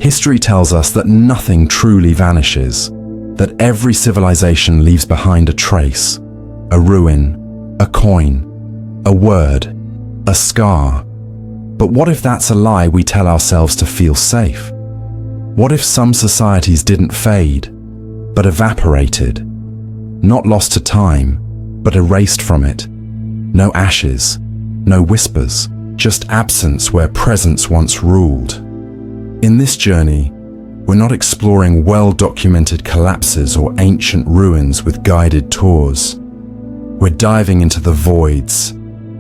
History tells us that nothing truly vanishes, that every civilization leaves behind a trace, a ruin, a coin, a word, a scar. But what if that's a lie we tell ourselves to feel safe? What if some societies didn't fade, but evaporated? Not lost to time, but erased from it. No ashes, no whispers, just absence where presence once ruled. In this journey, we're not exploring well-documented collapses or ancient ruins with guided tours. We're diving into the voids,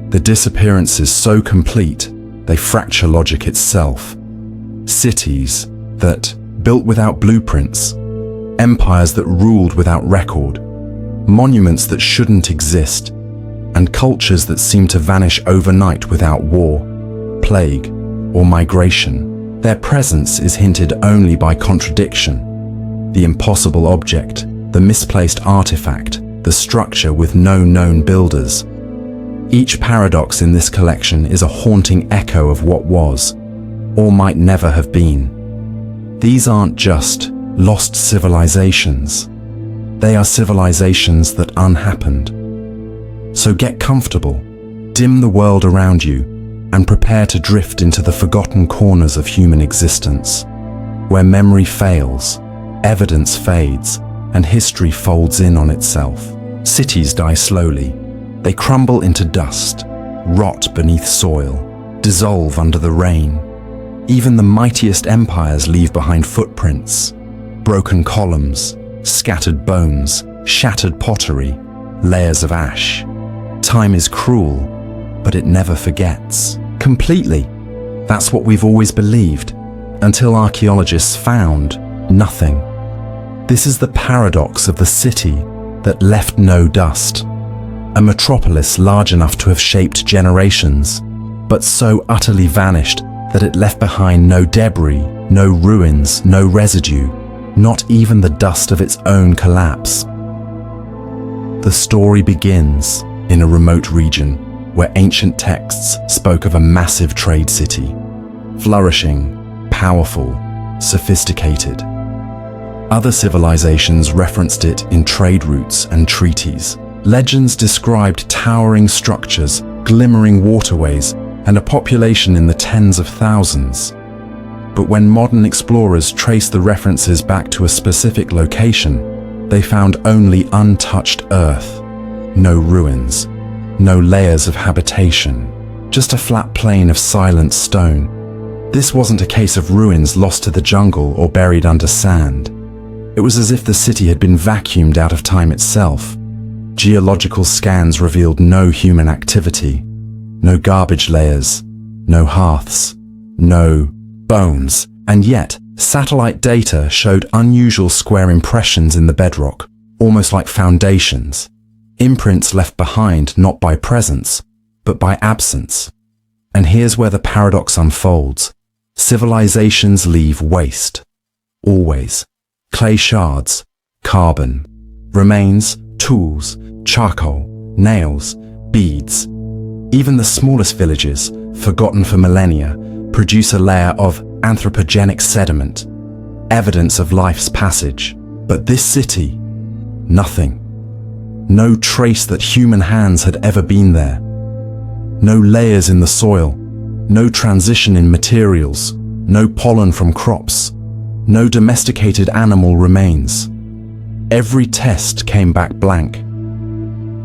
the disappearances so complete they fracture logic itself. Cities that, built without blueprints, empires that ruled without record, monuments that shouldn't exist, and cultures that seem to vanish overnight without war, plague, or migration. Their presence is hinted only by contradiction. The impossible object, the misplaced artifact, the structure with no known builders. Each paradox in this collection is a haunting echo of what was, or might never have been. These aren't just lost civilizations. They are civilizations that unhappened. So get comfortable, dim the world around you, and prepare to drift into the forgotten corners of human existence, where memory fails, evidence fades, and history folds in on itself. Cities die slowly. They crumble into dust, rot beneath soil, dissolve under the rain. Even the mightiest empires leave behind footprints, broken columns, scattered bones, shattered pottery, layers of ash. Time is cruel, but it never forgets. Completely. That's what we've always believed, until archaeologists found nothing. This is the paradox of the city that left no dust. A metropolis large enough to have shaped generations, but so utterly vanished that it left behind no debris, no ruins, no residue, not even the dust of its own collapse. The story begins in a remote region where ancient texts spoke of a massive trade city, flourishing, powerful, sophisticated. Other civilizations referenced it in trade routes and treaties. Legends described towering structures, glimmering waterways, and a population in the tens of thousands. But when modern explorers traced the references back to a specific location, they found only untouched earth, no ruins, no layers of habitation, just a flat plain of silent stone. This wasn't a case of ruins lost to the jungle or buried under sand. It was as if the city had been vacuumed out of time itself. Geological scans revealed no human activity, no garbage layers, no hearths, no bones, and yet satellite data showed unusual square impressions in the bedrock, almost like foundations, imprints left behind not by presence, but by absence. And here's where the paradox unfolds. Civilizations leave waste, always. Clay shards, carbon, remains, tools, charcoal, nails, beads. Even the smallest villages, forgotten for millennia, produce a layer of anthropogenic sediment, evidence of life's passage. But this city, nothing. No trace that human hands had ever been there. No layers in the soil, no transition in materials, no pollen from crops, no domesticated animal remains. Every test came back blank.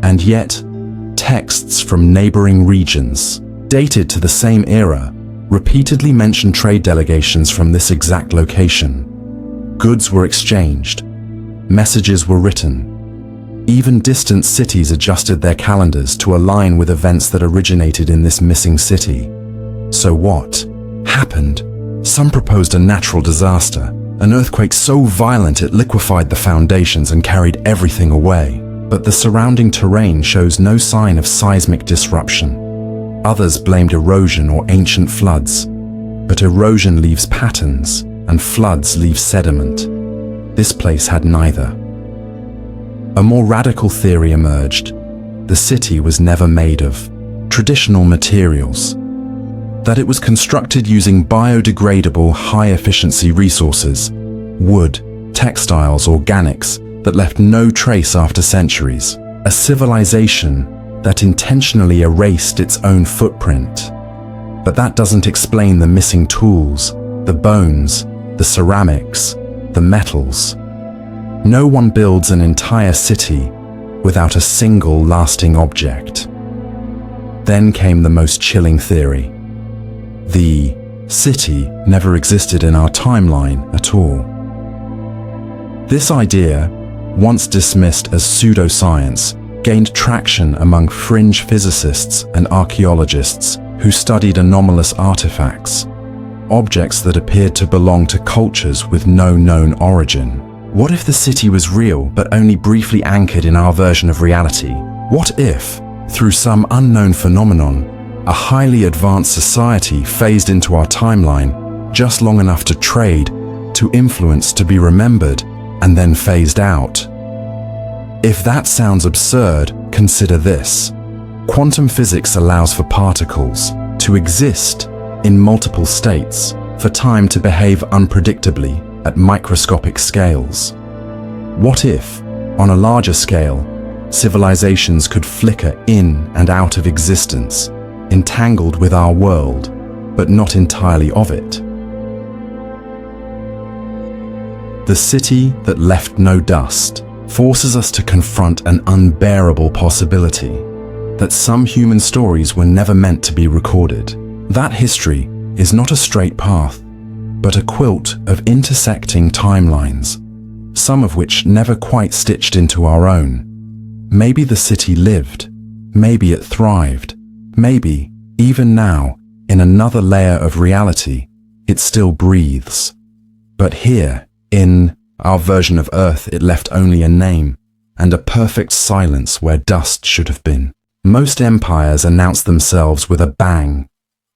And yet, texts from neighboring regions, dated to the same era, repeatedly mention trade delegations from this exact location. Goods were exchanged. Messages were written. Even distant cities adjusted their calendars to align with events that originated in this missing city. So what happened? Some proposed a natural disaster, an earthquake so violent it liquefied the foundations and carried everything away. But the surrounding terrain shows no sign of seismic disruption. Others blamed erosion or ancient floods. But erosion leaves patterns, and floods leave sediment. This place had neither. A more radical theory emerged. The city was never made of traditional materials. that it was constructed using biodegradable, high-efficiency resources, wood, textiles, organics, that left no trace after centuries. A civilization that intentionally erased its own footprint. But that doesn't explain the missing tools, the bones, the ceramics, the metals. No one builds an entire city without a single lasting object. Then came the most chilling theory. The city never existed in our timeline at all. This idea, once dismissed as pseudoscience, gained traction among fringe physicists and archaeologists who studied anomalous artifacts, objects that appeared to belong to cultures with no known origin. What if the city was real but only briefly anchored in our version of reality? What if, through some unknown phenomenon, a highly advanced society phased into our timeline just long enough to trade, to influence, to be remembered, and then phased out? If that sounds absurd, consider this. Quantum physics allows for particles to exist in multiple states, for time to behave unpredictably at microscopic scales. What if, on a larger scale, civilizations could flicker in and out of existence, entangled with our world, but not entirely of it? The city that left no dust forces us to confront an unbearable possibility, that some human stories were never meant to be recorded. That history is not a straight path, but a quilt of intersecting timelines, some of which never quite stitched into our own. Maybe the city lived, maybe it thrived, maybe, even now, in another layer of reality, it still breathes. But here, in our version of Earth, it left only a name and a perfect silence where dust should have been. Most empires announce themselves with a bang,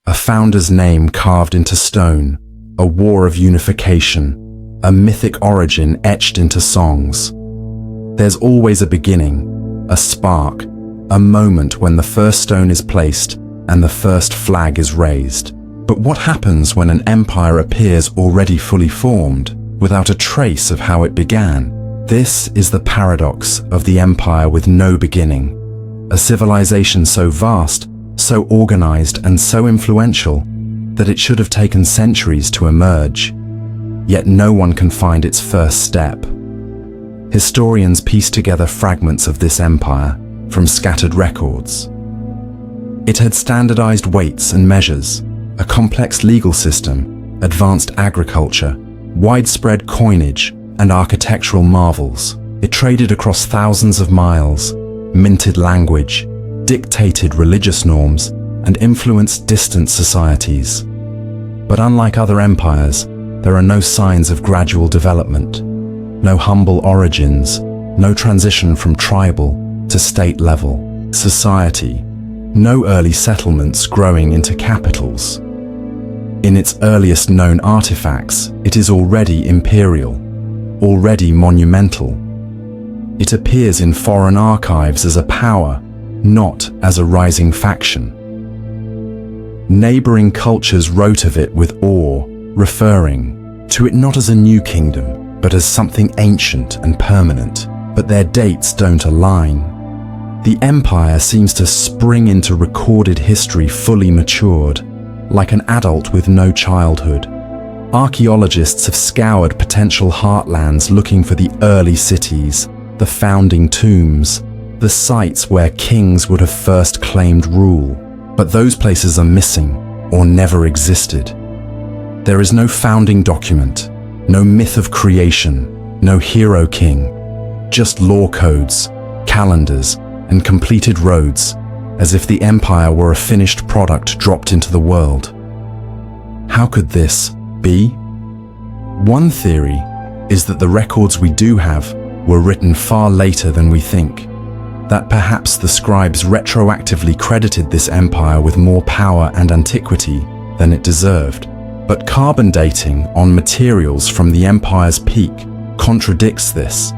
a founder's name carved into stone, a war of unification, a mythic origin etched into songs. There's always a beginning, a spark, a moment when the first stone is placed and the first flag is raised. But what happens when an empire appears already fully formed, without a trace of how it began? This is the paradox of the empire with no beginning. A civilization so vast, so organized and so influential that it should have taken centuries to emerge. Yet no one can find its first step. Historians piece together fragments of this empire from scattered records. It had standardized weights and measures, a complex legal system, advanced agriculture, widespread coinage, and architectural marvels. It traded across thousands of miles, minted language, dictated religious norms, and influenced distant societies. But unlike other empires, there are no signs of gradual development, no humble origins, no transition from tribal to state level society, no early settlements growing into capitals. In its earliest known artifacts, it is already imperial, already monumental. It appears in foreign archives as a power, not as a rising faction. Neighboring cultures wrote of it with awe, referring to it not as a new kingdom, but as something ancient and permanent. But their dates don't align. The empire seems to spring into recorded history fully matured, like an adult with no childhood. Archaeologists have scoured potential heartlands looking for the early cities, the founding tombs, the sites where kings would have first claimed rule. But those places are missing or never existed. There is no founding document, no myth of creation, no hero king, just law codes, calendars, and completed roads, as if the empire were a finished product dropped into the world. How could this be? One theory is that the records we do have were written far later than we think, that perhaps the scribes retroactively credited this empire with more power and antiquity than it deserved. But carbon dating on materials from the empire's peak contradicts this.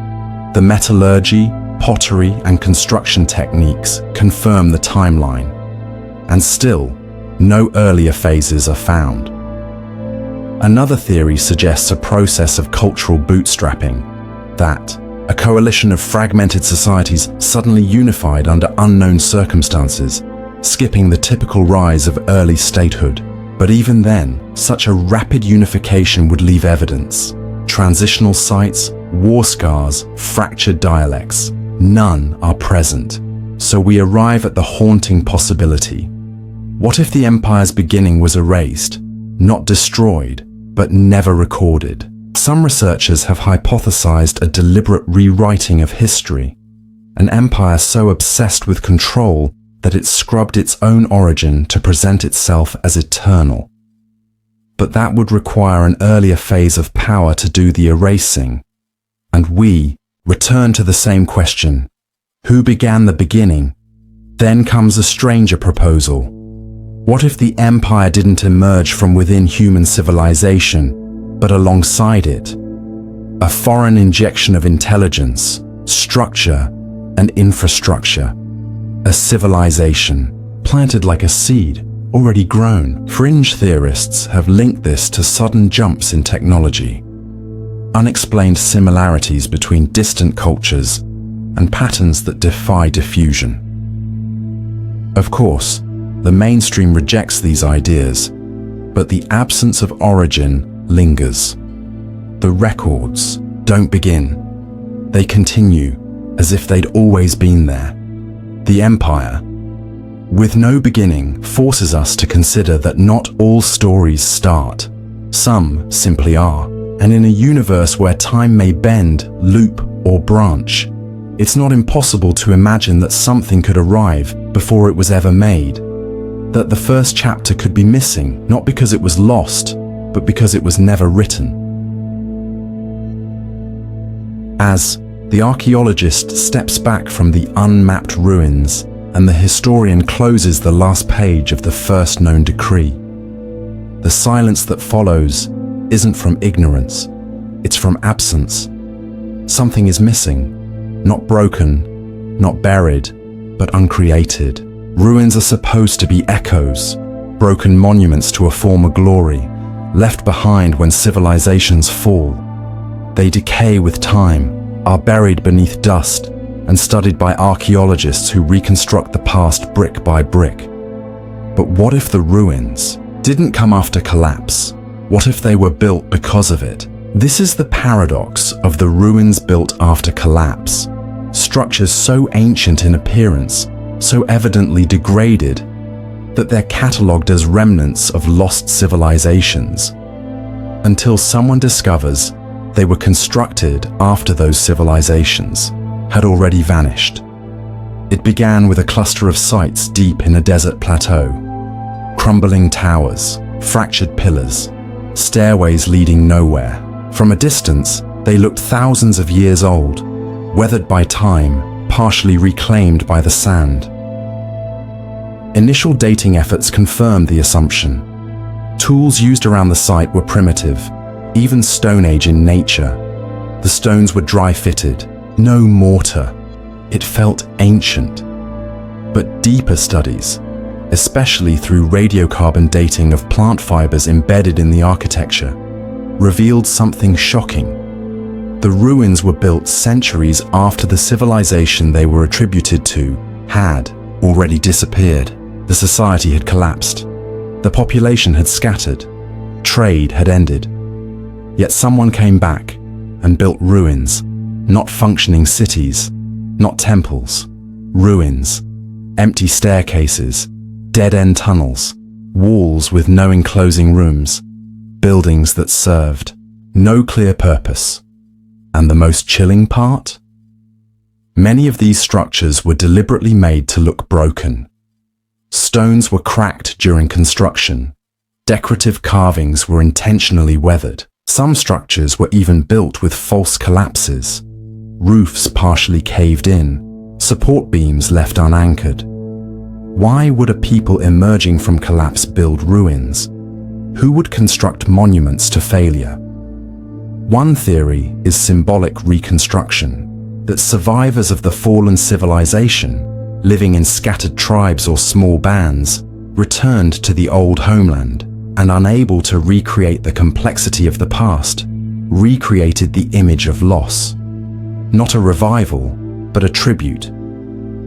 The metallurgy, pottery, and construction techniques confirm the timeline. And still, no earlier phases are found. Another theory suggests a process of cultural bootstrapping, that a coalition of fragmented societies suddenly unified under unknown circumstances, skipping the typical rise of early statehood. But even then, such a rapid unification would leave evidence. Transitional sites, war scars, fractured dialects, none are present. So we arrive at the haunting possibility. What if the empire's beginning was erased, not destroyed, but never recorded? Some researchers have hypothesized a deliberate rewriting of history, an empire so obsessed with control that it scrubbed its own origin to present itself as eternal. But that would require an earlier phase of power to do the erasing. And we return to the same question. Who began the beginning? Then comes a stranger proposal. What if the empire didn't emerge from within human civilization, but alongside it? A foreign injection of intelligence, structure, and infrastructure. A civilization, planted like a seed, already grown. Fringe theorists have linked this to sudden jumps in technology, unexplained similarities between distant cultures, and patterns that defy diffusion. Of course, the mainstream rejects these ideas, but the absence of origin lingers. The records don't begin. They continue as if they'd always been there. The empire, with no beginning, forces us to consider that not all stories start. Some simply are. And in a universe where time may bend, loop, or branch, it's not impossible to imagine that something could arrive before it was ever made. That the first chapter could be missing, not because it was lost, but because it was never written. As the archaeologist steps back from the unmapped ruins and the historian closes the last page of the first known decree, the silence that follows isn't from ignorance, it's from absence. Something is missing, not broken, not buried, but uncreated. Ruins are supposed to be echoes, broken monuments to a former glory, left behind when civilizations fall. They decay with time, are buried beneath dust, and studied by archaeologists who reconstruct the past brick by brick. But what if the ruins didn't come after collapse? What if they were built because of it? This is the paradox of the ruins built after collapse. Structures so ancient in appearance, so evidently degraded, that they're catalogued as remnants of lost civilizations, until someone discovers they were constructed after those civilizations had already vanished. It began with a cluster of sites deep in a desert plateau. Crumbling towers, fractured pillars, stairways leading nowhere. From a distance, they looked thousands of years old, weathered by time, partially reclaimed by the sand. Initial dating efforts confirmed the assumption. Tools used around the site were primitive, even Stone Age in nature. The stones were dry-fitted, no mortar. It felt ancient. But deeper studies, especially through radiocarbon dating of plant fibers embedded in the architecture, revealed something shocking. The ruins were built centuries after the civilization they were attributed to had already disappeared. The society had collapsed. The population had scattered. Trade had ended. Yet someone came back and built ruins, not functioning cities, not temples, ruins, empty staircases, dead-end tunnels, walls with no enclosing rooms, buildings that served no clear purpose. And the most chilling part? Many of these structures were deliberately made to look broken. Stones were cracked during construction. Decorative carvings were intentionally weathered. Some structures were even built with false collapses. Roofs partially caved in, support beams left unanchored. Why would a people emerging from collapse build ruins? Who would construct monuments to failure? One theory is symbolic reconstruction, that survivors of the fallen civilization, living in scattered tribes or small bands, returned to the old homeland and, unable to recreate the complexity of the past, recreated the image of loss. Not a revival, but a tribute.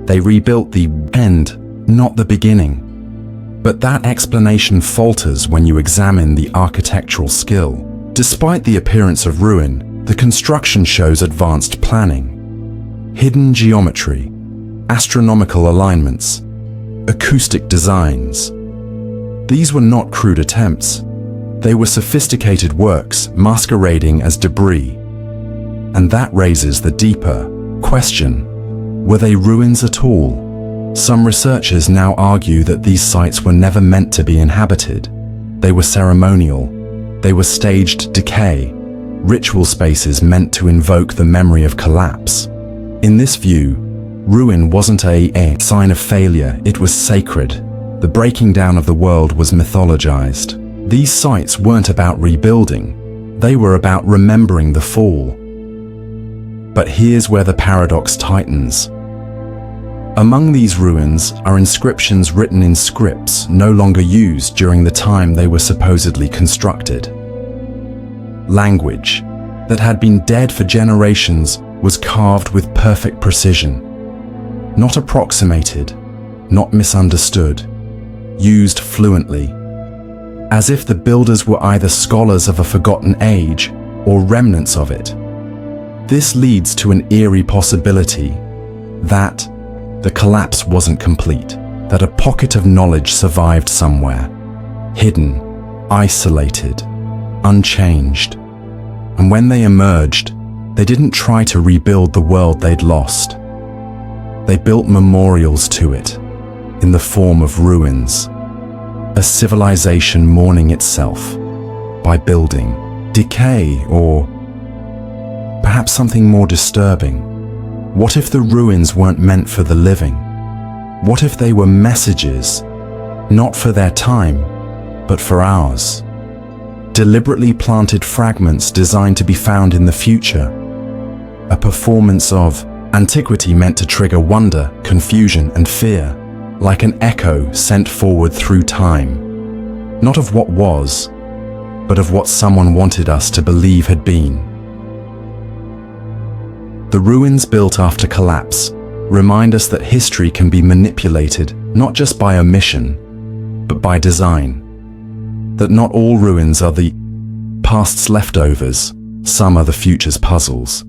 They rebuilt the end, not the beginning. But that explanation falters when you examine the architectural skill. Despite the appearance of ruin, the construction shows advanced planning. Hidden geometry, astronomical alignments, acoustic designs. These were not crude attempts. They were sophisticated works masquerading as debris. And that raises the deeper question: were they ruins at all? Some researchers now argue that these sites were never meant to be inhabited. They were ceremonial. They were staged decay, ritual spaces meant to invoke the memory of collapse. In this view, ruin wasn't a sign of failure, it was sacred. The breaking down of the world was mythologized. These sites weren't about rebuilding, they were about remembering the fall. But here's where the paradox tightens. Among these ruins are inscriptions written in scripts no longer used during the time they were supposedly constructed. Language that had been dead for generations was carved with perfect precision. Not approximated, not misunderstood, used fluently. As if the builders were either scholars of a forgotten age or remnants of it. This leads to an eerie possibility that the collapse wasn't complete, that a pocket of knowledge survived somewhere, hidden, isolated, unchanged. And when they emerged, they didn't try to rebuild the world they'd lost. They built memorials to it, in the form of ruins, a civilization mourning itself by building decay, or perhaps something more disturbing. What if the ruins weren't meant for the living? What if they were messages, not for their time, but for ours? Deliberately planted fragments designed to be found in the future. A performance of antiquity meant to trigger wonder, confusion, and fear, like an echo sent forward through time. Not of what was, but of what someone wanted us to believe had been. The ruins built after collapse remind us that history can be manipulated not just by omission, but by design. That not all ruins are the past's leftovers, some are the future's puzzles.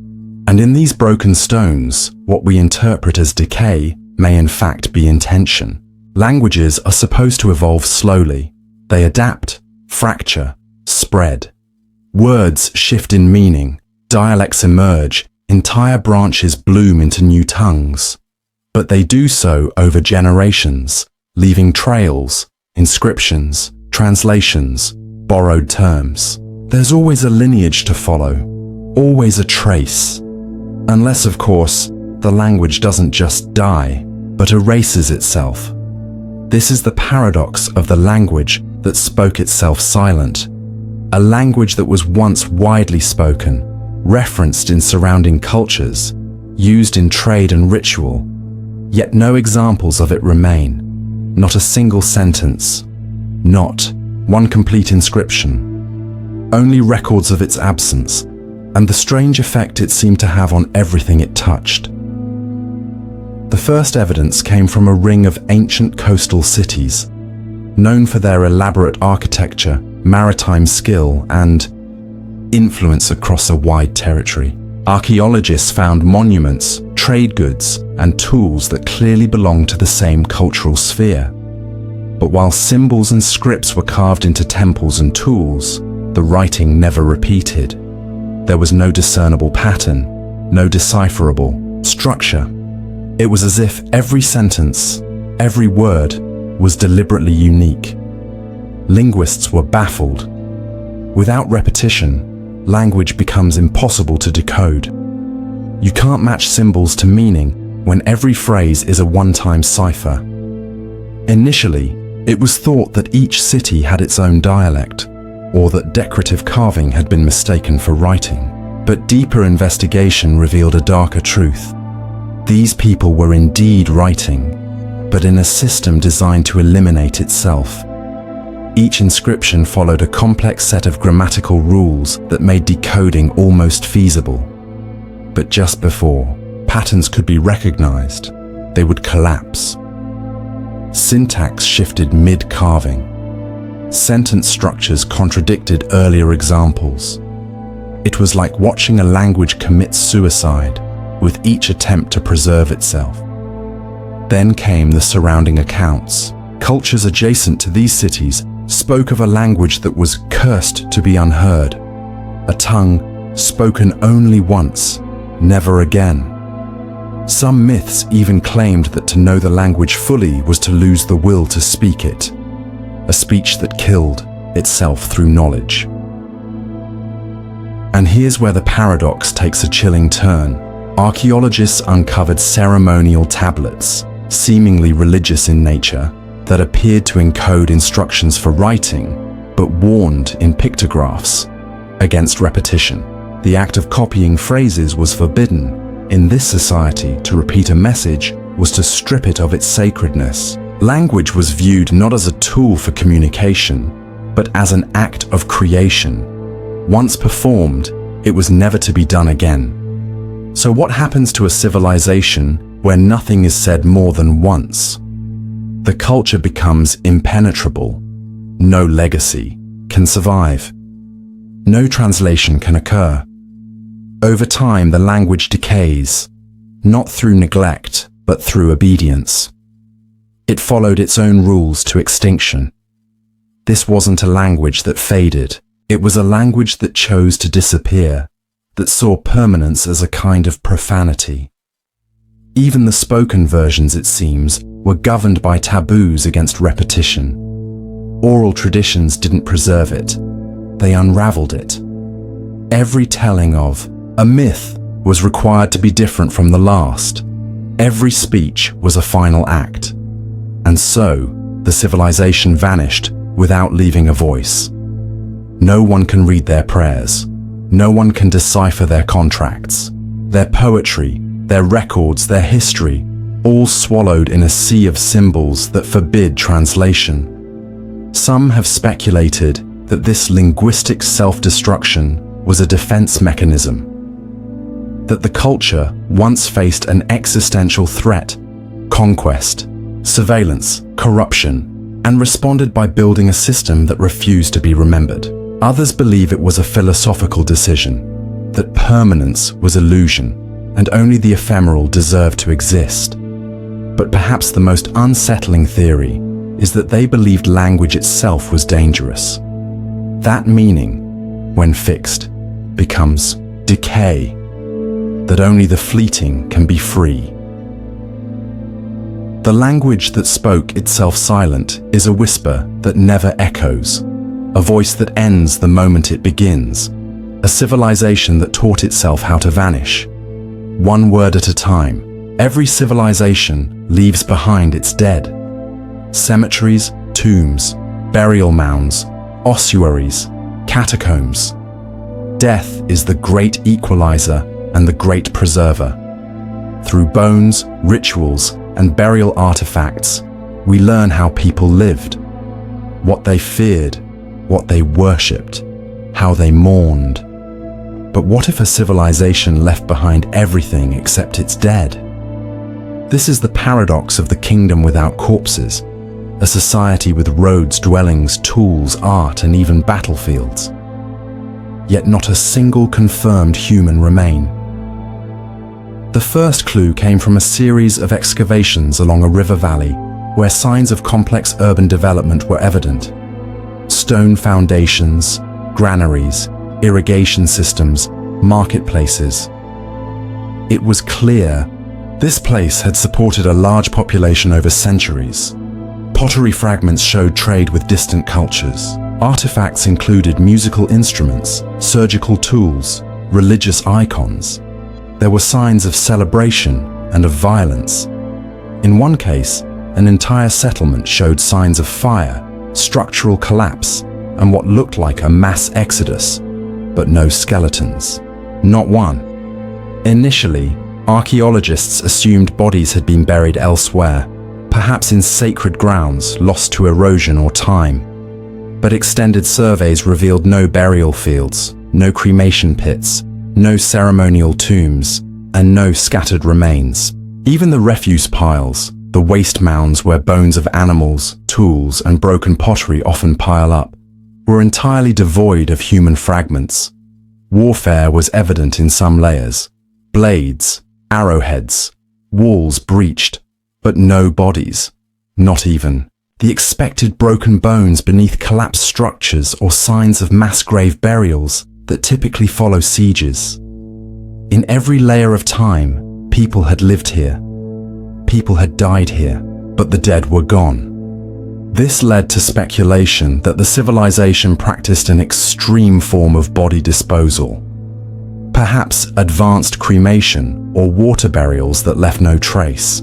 And in these broken stones, what we interpret as decay may in fact be intention. Languages are supposed to evolve slowly. They adapt, fracture, spread. Words shift in meaning, dialects emerge, entire branches bloom into new tongues. But they do so over generations, leaving trails, inscriptions, translations, borrowed terms. There's always a lineage to follow, always a trace. Unless, of course, the language doesn't just die, but erases itself. This is the paradox of the language that spoke itself silent. A language that was once widely spoken, referenced in surrounding cultures, used in trade and ritual, yet no examples of it remain. Not a single sentence, not one complete inscription. Only records of its absence, and the strange effect it seemed to have on everything it touched. The first evidence came from a ring of ancient coastal cities, known for their elaborate architecture, maritime skill, and influence across a wide territory. Archaeologists found monuments, trade goods, and tools that clearly belonged to the same cultural sphere. But while symbols and scripts were carved into temples and tools, the writing never repeated. There was no discernible pattern, no decipherable structure. It was as if every sentence, every word, was deliberately unique. Linguists were baffled. Without repetition, language becomes impossible to decode. You can't match symbols to meaning when every phrase is a one-time cipher. Initially, it was thought that each city had its own dialect, or that decorative carving had been mistaken for writing. But deeper investigation revealed a darker truth. These people were indeed writing, but in a system designed to eliminate itself. Each inscription followed a complex set of grammatical rules that made decoding almost feasible. But just before patterns could be recognized, they would collapse. Syntax shifted mid-carving. Sentence structures contradicted earlier examples. It was like watching a language commit suicide, with each attempt to preserve itself. Then came the surrounding accounts. Cultures adjacent to these cities spoke of a language that was cursed to be unheard, a tongue spoken only once, never again. Some myths even claimed that to know the language fully was to lose the will to speak it, a speech that killed itself through knowledge. And here's where the paradox takes a chilling turn. Archaeologists uncovered ceremonial tablets, seemingly religious in nature, that appeared to encode instructions for writing, but warned in pictographs against repetition. The act of copying phrases was forbidden. In this society, to repeat a message was to strip it of its sacredness. Language was viewed not as a tool for communication, but as an act of creation. Once performed, it was never to be done again. So what happens to a civilization where nothing is said more than once? The culture becomes impenetrable. No legacy can survive. No translation can occur. Over time, the language decays, not through neglect, but through obedience. It followed its own rules to extinction. This wasn't a language that faded. It was a language that chose to disappear, that saw permanence as a kind of profanity. Even the spoken versions, it seems, were governed by taboos against repetition. Oral traditions didn't preserve it. They unraveled it. Every telling of a myth was required to be different from the last. Every speech was a final act. And so, the civilization vanished without leaving a voice. No one can read their prayers. No one can decipher their contracts. Their poetry, their records, their history, all swallowed in a sea of symbols that forbid translation. Some have speculated that this linguistic self-destruction was a defense mechanism. That the culture once faced an existential threat, conquest, surveillance, corruption, and responded by building a system that refused to be remembered. Others believe it was a philosophical decision, that permanence was illusion, and only the ephemeral deserved to exist. But perhaps the most unsettling theory is that they believed language itself was dangerous. That meaning, when fixed, becomes decay, that only the fleeting can be free. The language that spoke itself silent is a whisper that never echoes, a voice that ends the moment it begins, a civilization that taught itself how to vanish. One word at a time, every civilization leaves behind its dead. Cemeteries, tombs, burial mounds, ossuaries, catacombs. Death is the great equalizer and the great preserver. Through bones, rituals, and burial artifacts, we learn how people lived, what they feared, what they worshipped, how they mourned. But what if a civilization left behind everything except its dead? This is the paradox of the kingdom without corpses, a society with roads, dwellings, tools, art, and even battlefields. Yet not a single confirmed human remain. The first clue came from a series of excavations along a river valley where signs of complex urban development were evident. Stone foundations, granaries, irrigation systems, marketplaces. It was clear this place had supported a large population over centuries. Pottery fragments showed trade with distant cultures. Artifacts included musical instruments, surgical tools, religious icons. There were signs of celebration and of violence. In one case, an entire settlement showed signs of fire, structural collapse, and what looked like a mass exodus, but no skeletons. Not one. Initially, archaeologists assumed bodies had been buried elsewhere, perhaps in sacred grounds lost to erosion or time. But extended surveys revealed no burial fields, no cremation pits, no ceremonial tombs, and no scattered remains. Even the refuse piles, the waste mounds where bones of animals, tools, and broken pottery often pile up, were entirely devoid of human fragments. Warfare was evident in some layers. Blades, arrowheads, walls breached, but no bodies. Not even the expected broken bones beneath collapsed structures or signs of mass grave burials that typically follow sieges. In every layer of time, people had lived here. People had died here, but the dead were gone. This led to speculation that the civilization practiced an extreme form of body disposal. Perhaps advanced cremation or water burials that left no trace.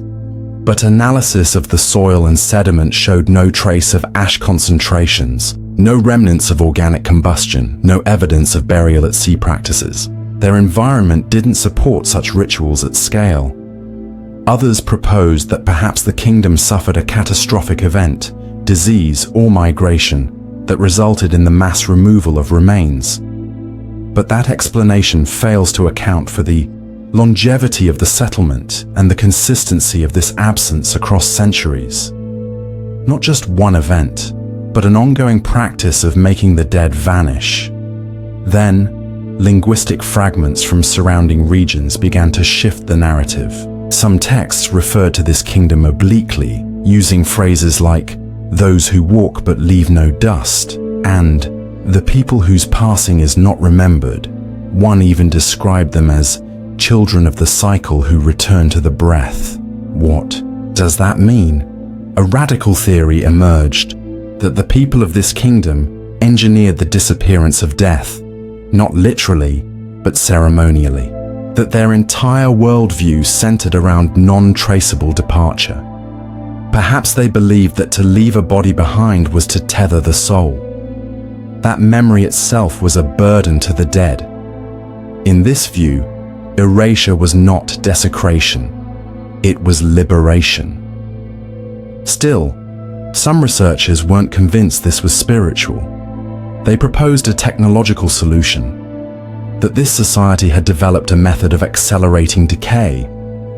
But analysis of the soil and sediment showed no trace of ash concentrations, no remnants of organic combustion, no evidence of burial at sea practices. Their environment didn't support such rituals at scale. Others proposed that perhaps the kingdom suffered a catastrophic event, disease or migration, that resulted in the mass removal of remains. But that explanation fails to account for the longevity of the settlement and the consistency of this absence across centuries. Not just one event, but an ongoing practice of making the dead vanish. Then, linguistic fragments from surrounding regions began to shift the narrative. Some texts referred to this kingdom obliquely, using phrases like, "those who walk but leave no dust," and "the people whose passing is not remembered." One even described them as children of the cycle who return to the breath. What does that mean? A radical theory emerged that the people of this kingdom engineered the disappearance of death, not literally, but ceremonially. That their entire worldview centered around non-traceable departure. Perhaps they believed that to leave a body behind was to tether the soul. That memory itself was a burden to the dead. In this view, erasure was not desecration, it was liberation. Still, some researchers weren't convinced this was spiritual. They proposed a technological solution, that this society had developed a method of accelerating decay,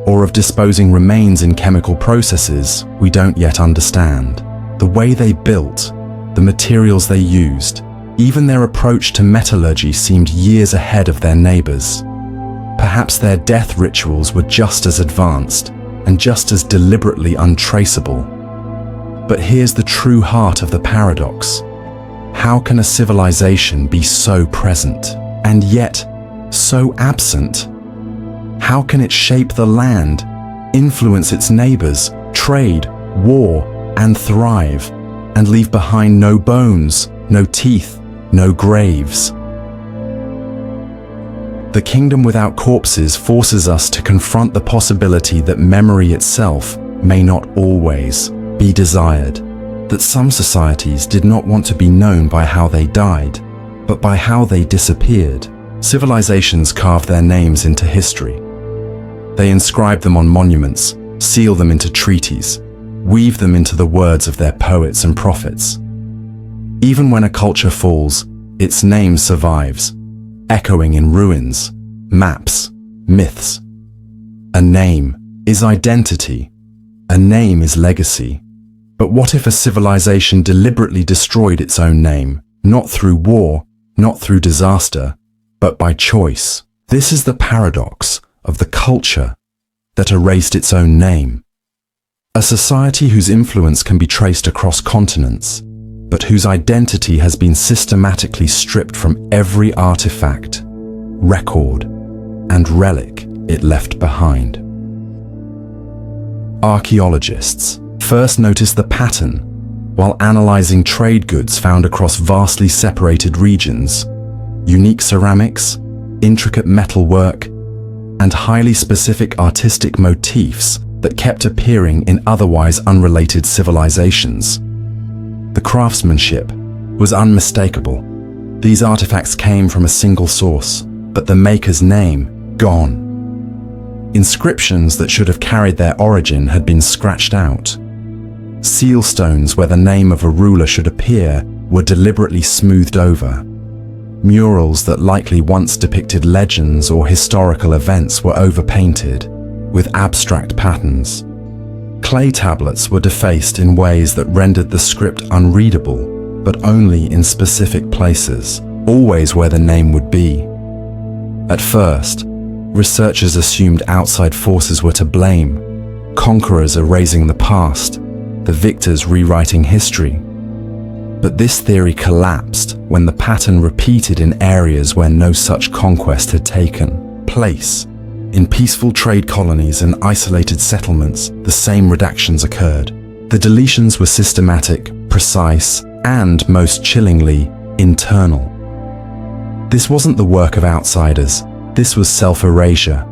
or of disposing remains in chemical processes we don't yet understand. The way they built, the materials they used, even their approach to metallurgy seemed years ahead of their neighbors. Perhaps their death rituals were just as advanced and just as deliberately untraceable. But here's the true heart of the paradox. How can a civilization be so present and yet so absent? How can it shape the land, influence its neighbors, trade, war, and thrive, and leave behind no bones, no teeth, no graves? The kingdom without corpses forces us to confront the possibility that memory itself may not always be desired, that some societies did not want to be known by how they died, but by how they disappeared. Civilizations carved their names into history. They inscribed them on monuments, seal them into treaties, weave them into the words of their poets and prophets. Even when a culture falls, its name survives, echoing in ruins, maps, myths. A name is identity. A name is legacy. But what if a civilization deliberately destroyed its own name, not through war, not through disaster, but by choice? This is the paradox of the culture that erased its own name. A society whose influence can be traced across continents, but whose identity has been systematically stripped from every artifact, record, and relic it left behind. Archaeologists first noticed the pattern while analyzing trade goods found across vastly separated regions, unique ceramics, intricate metalwork, and highly specific artistic motifs that kept appearing in otherwise unrelated civilizations. The craftsmanship was unmistakable. These artifacts came from a single source, but the maker's name gone. Inscriptions that should have carried their origin had been scratched out. Seal stones where the name of a ruler should appear were deliberately smoothed over. Murals that likely once depicted legends or historical events were overpainted with abstract patterns. Clay tablets were defaced in ways that rendered the script unreadable, but only in specific places, always where the name would be. At first, researchers assumed outside forces were to blame, conquerors erasing the past, the victors rewriting history. But this theory collapsed when the pattern repeated in areas where no such conquest had taken place. In peaceful trade colonies and isolated settlements, the same redactions occurred. The deletions were systematic, precise, and, most chillingly, internal. This wasn't the work of outsiders. This was self-erasure.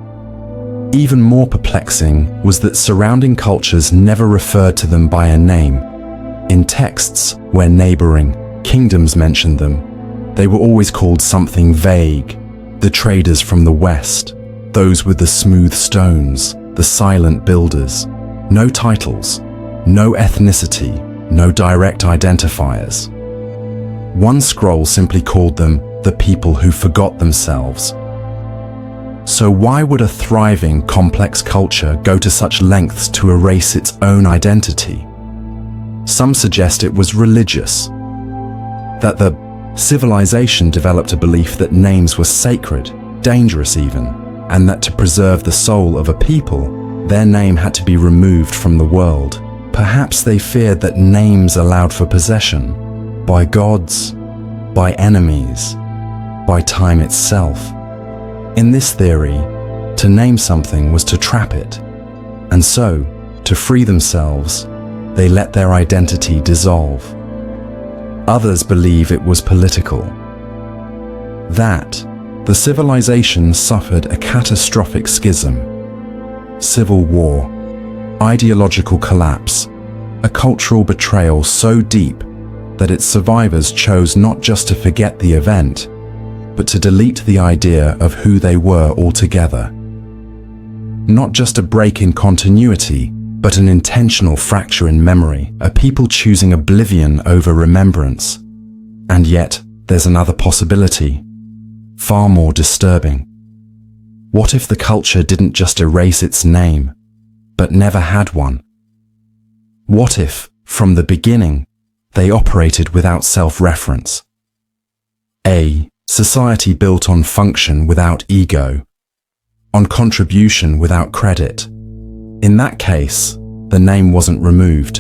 Even more perplexing was that surrounding cultures never referred to them by a name. In texts where neighboring kingdoms mentioned them, they were always called something vague: the traders from the west, those with the smooth stones, the silent builders. No titles, no ethnicity, no direct identifiers. One scroll simply called them the people who forgot themselves. So why would a thriving, complex culture go to such lengths to erase its own identity? Some suggest it was religious, that the civilization developed a belief that names were sacred, dangerous even, and that to preserve the soul of a people, their name had to be removed from the world. Perhaps they feared that names allowed for possession by gods, by enemies, by time itself. In this theory, to name something was to trap it, and so, to free themselves, they let their identity dissolve. Others believe it was political. That the civilization suffered a catastrophic schism, civil war, ideological collapse, a cultural betrayal so deep that its survivors chose not just to forget the event, but to delete the idea of who they were altogether. Not just a break in continuity, but an intentional fracture in memory, a people choosing oblivion over remembrance. And yet, there's another possibility, far more disturbing. What if the culture didn't just erase its name, but never had one? What if, from the beginning, they operated without self-reference? A society built on function without ego, on contribution without credit. In that case, the name wasn't removed.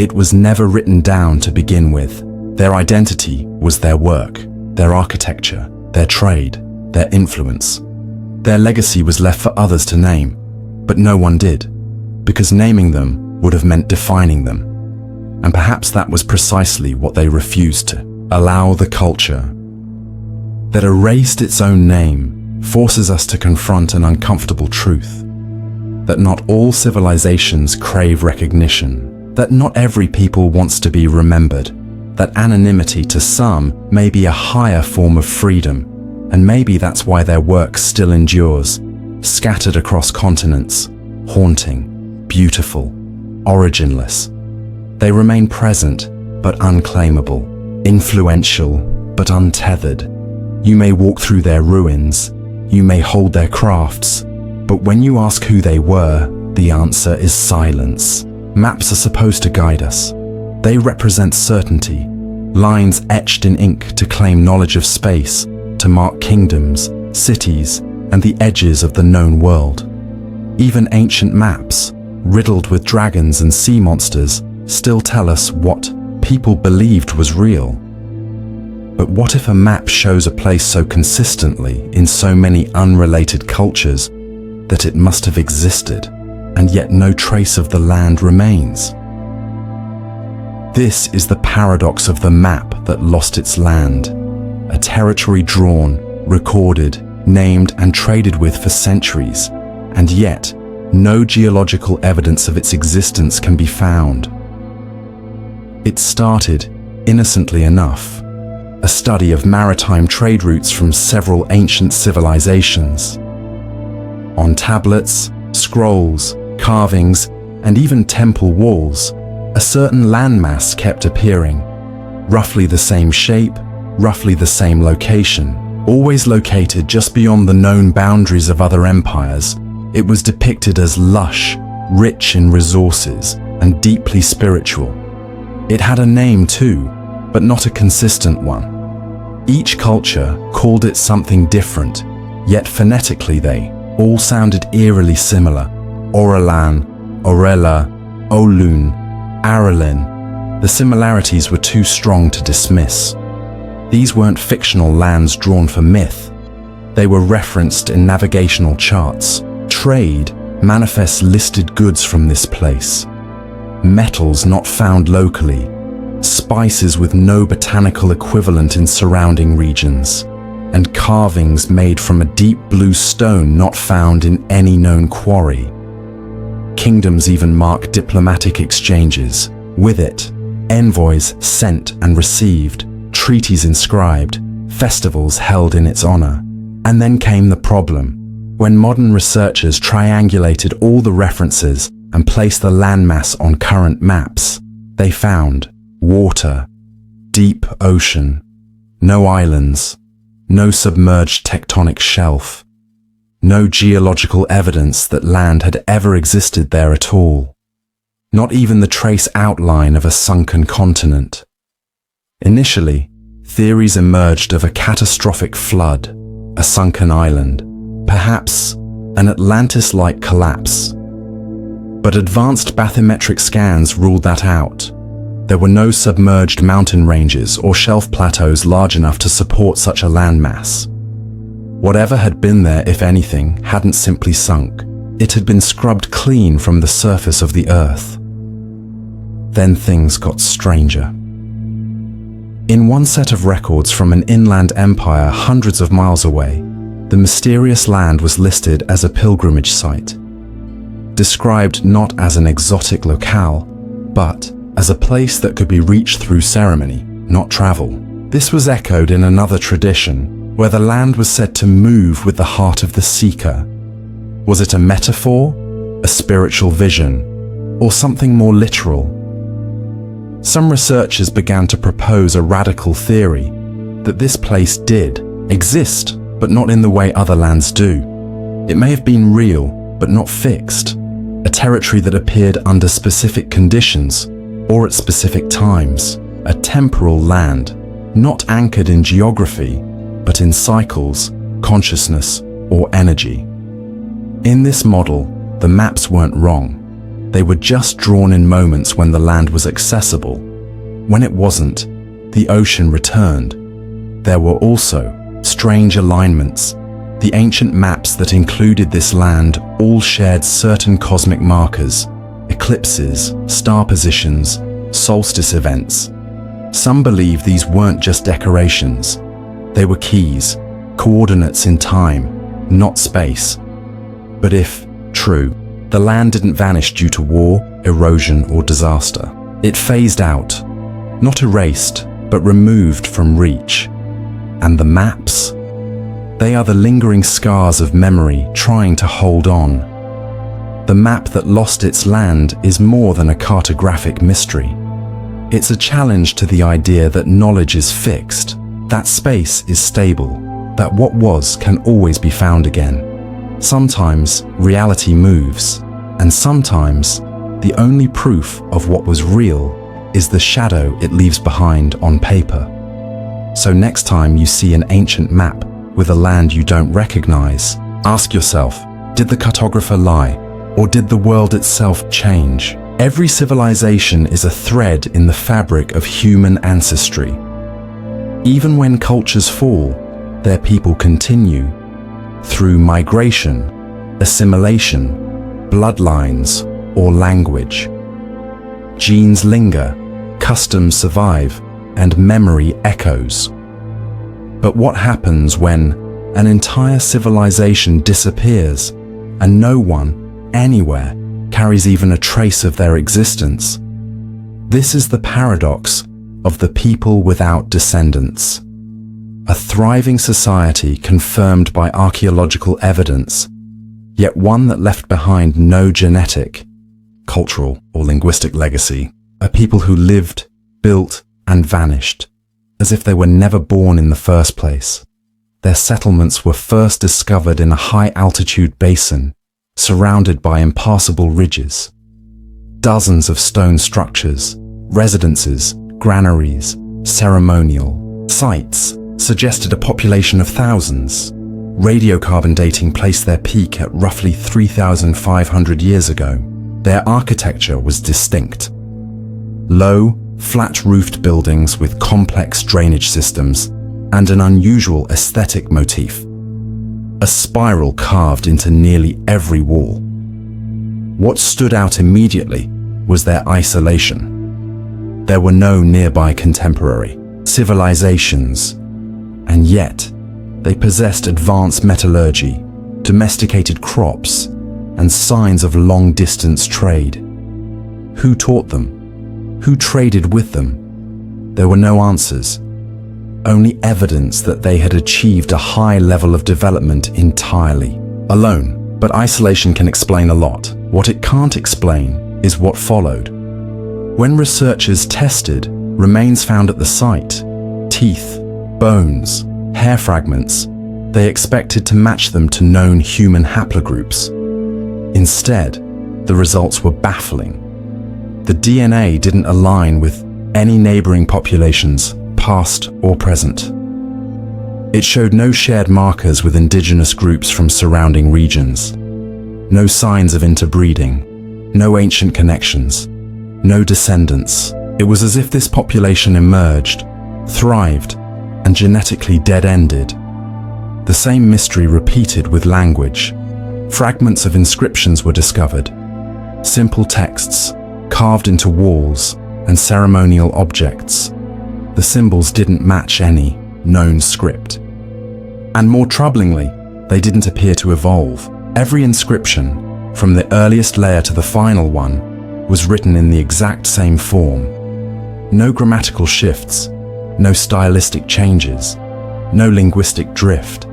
It was never written down to begin with. Their identity was their work, their architecture, their trade, their influence. Their legacy was left for others to name, but no one did, because naming them would have meant defining them. And perhaps that was precisely what they refused to allow. The culture that erased its own name forces us to confront an uncomfortable truth, that not all civilizations crave recognition, that not every people wants to be remembered, that anonymity to some may be a higher form of freedom, and maybe that's why their work still endures, scattered across continents, haunting, beautiful, originless. They remain present, but unclaimable, influential, but untethered. You may walk through their ruins, you may hold their crafts, but when you ask who they were, the answer is silence. Maps are supposed to guide us. They represent certainty, lines etched in ink to claim knowledge of space, to mark kingdoms, cities, and the edges of the known world. Even ancient maps, riddled with dragons and sea monsters, still tell us what people believed was real. But what if a map shows a place so consistently in so many unrelated cultures that it must have existed, and yet no trace of the land remains? This is the paradox of the map that lost its land, a territory drawn, recorded, named and traded with for centuries, and yet no geological evidence of its existence can be found. It started, innocently enough, a study of maritime trade routes from several ancient civilizations. On tablets, scrolls, carvings, and even temple walls, A certain landmass kept appearing, roughly the same shape, roughly the same location, always located just beyond the known boundaries of other empires. It was depicted as lush, rich in resources, and deeply spiritual. It had a name too, but not a consistent one. Each culture called it something different, yet phonetically they all sounded eerily similar. Oralan, Orella, Olun, Aralin. The similarities were too strong to dismiss. These weren't fictional lands drawn for myth. They were referenced in navigational charts. Trade manifests listed goods from this place. Metals not found locally. Spices with no botanical equivalent in surrounding regions. And carvings made from a deep blue stone not found in any known quarry. Kingdoms even mark diplomatic exchanges. With it, envoys sent and received, treaties inscribed, festivals held in its honor. And then came the problem. When modern researchers triangulated all the references and placed the landmass on current maps, they found water, deep ocean, no islands, no submerged tectonic shelf, no geological evidence that land had ever existed there at all, not even the trace outline of a sunken continent. Initially, theories emerged of a catastrophic flood, a sunken island, perhaps an Atlantis-like collapse. But advanced bathymetric scans ruled that out. There were no submerged mountain ranges or shelf plateaus large enough to support such a landmass. Whatever had been there, if anything, hadn't simply sunk. It had been scrubbed clean from the surface of the Earth. Then things got stranger. In one set of records from an inland empire hundreds of miles away, the mysterious land was listed as a pilgrimage site, described not as an exotic locale, but as a place that could be reached through ceremony, not travel. This was echoed in another tradition, where the land was said to move with the heart of the seeker. Was it a metaphor, a spiritual vision, or something more literal? Some researchers began to propose a radical theory that this place did exist, but not in the way other lands do. It may have been real, but not fixed, a territory that appeared under specific conditions or at specific times, a temporal land, not anchored in geography, but in cycles, consciousness, or energy. In this model, the maps weren't wrong. They were just drawn in moments when the land was accessible. When it wasn't, the ocean returned. There were also strange alignments. The ancient maps that included this land all shared certain cosmic markers, eclipses, star positions, solstice events. Some believe these weren't just decorations. They were keys, coordinates in time, not space. But if true, the land didn't vanish due to war, erosion, or disaster. It phased out, not erased, but removed from reach. And the maps? They are the lingering scars of memory trying to hold on. The map that lost its land is more than a cartographic mystery. It's a challenge to the idea that knowledge is fixed, that space is stable, that what was can always be found again. Sometimes reality moves, and sometimes the only proof of what was real is the shadow it leaves behind on paper. So next time you see an ancient map with a land you don't recognize, ask yourself, did the cartographer lie, or did the world itself change? Every civilization is a thread in the fabric of human ancestry. Even when cultures fall, their people continue through migration, assimilation, bloodlines, or language. Genes linger, customs survive, and memory echoes. But what happens when an entire civilization disappears and no one, anywhere, carries even a trace of their existence? This is the paradox of the people without descendants. A thriving society confirmed by archaeological evidence, yet one that left behind no genetic, cultural, or linguistic legacy. A people who lived, built, and vanished, as if they were never born in the first place. Their settlements were first discovered in a high-altitude basin, surrounded by impassable ridges. Dozens of stone structures, residences, granaries, ceremonial sites suggested a population of thousands. Radiocarbon dating placed their peak at roughly 3,500 years ago. Their architecture was distinct. Low, flat-roofed buildings with complex drainage systems and an unusual aesthetic motif. A spiral carved into nearly every wall. What stood out immediately was their isolation. There were no nearby contemporary civilizations, and yet they possessed advanced metallurgy, domesticated crops, and signs of long-distance trade. Who taught them? Who traded with them? There were no answers, only evidence that they had achieved a high level of development entirely alone. But isolation can explain a lot. What it can't explain is what followed. When researchers tested remains found at the site, teeth, bones, hair fragments, they expected to match them to known human haplogroups. Instead, the results were baffling. The DNA didn't align with any neighboring populations, past or present. It showed no shared markers with indigenous groups from surrounding regions. No signs of interbreeding, no ancient connections, no descendants. It was as if this population emerged, thrived, and genetically dead-ended. The same mystery repeated with language. Fragments of inscriptions were discovered, simple texts carved into walls, and ceremonial objects. The symbols didn't match any known script. And more troublingly, they didn't appear to evolve. Every inscription, from the earliest layer to the final one, was written in the exact same form. No grammatical shifts, no stylistic changes, no linguistic drift.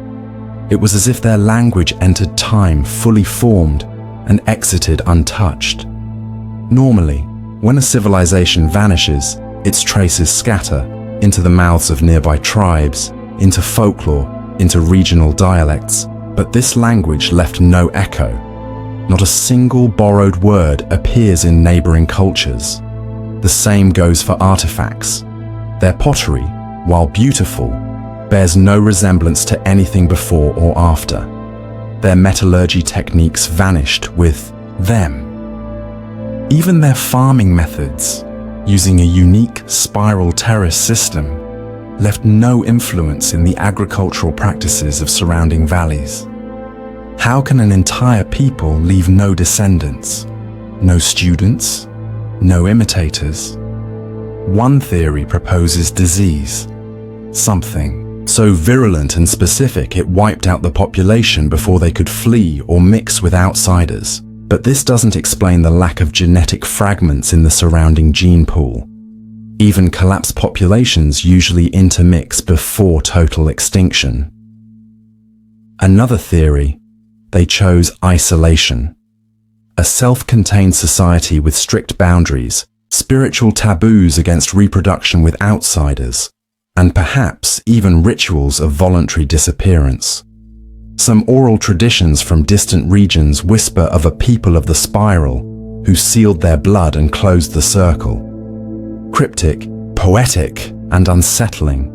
It was as if their language entered time fully formed and exited untouched. Normally, when a civilization vanishes, its traces scatter into the mouths of nearby tribes, into folklore, into regional dialects. But this language left no echo. Not a single borrowed word appears in neighboring cultures. The same goes for artifacts. Their pottery, while beautiful, bears no resemblance to anything before or after. Their metallurgy techniques vanished with them. Even their farming methods, using a unique spiral terrace system, left no influence in the agricultural practices of surrounding valleys. How can an entire people leave no descendants, no students, no imitators? One theory proposes disease, something so virulent and specific it wiped out the population before they could flee or mix with outsiders. But this doesn't explain the lack of genetic fragments in the surrounding gene pool. Even collapsed populations usually intermix before total extinction. Another theory, they chose isolation. A self-contained society with strict boundaries, spiritual taboos against reproduction with outsiders, and perhaps even rituals of voluntary disappearance. Some oral traditions from distant regions whisper of a people of the spiral who sealed their blood and closed the circle. Cryptic, poetic, and unsettling.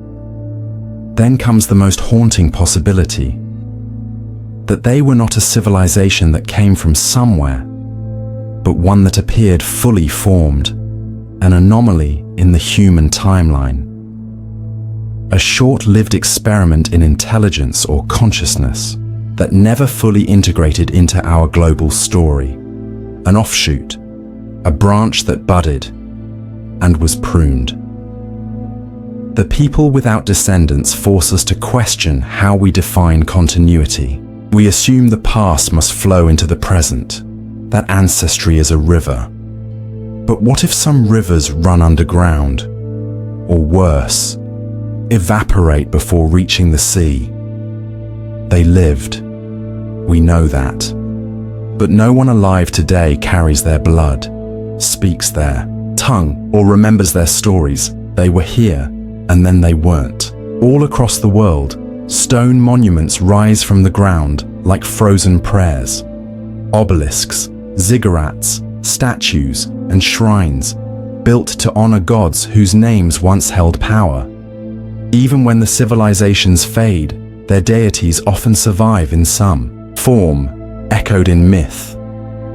Then comes the most haunting possibility, that they were not a civilization that came from somewhere, but one that appeared fully formed, an anomaly in the human timeline. A short-lived experiment in intelligence or consciousness that never fully integrated into our global story. An offshoot, a branch that budded and was pruned. The people without descendants force us to question how we define continuity. We assume the past must flow into the present, that ancestry is a river. But what if some rivers run underground? Or worse, evaporate before reaching the sea? They lived. We know that. But no one alive today carries their blood, speaks their tongue or remembers their stories. They were here, and then they weren't. All across the world, stone monuments rise from the ground like frozen prayers. Obelisks, ziggurats, statues, and shrines built to honor gods whose names once held power. Even when the civilizations fade, their deities often survive in some form, echoed in myth,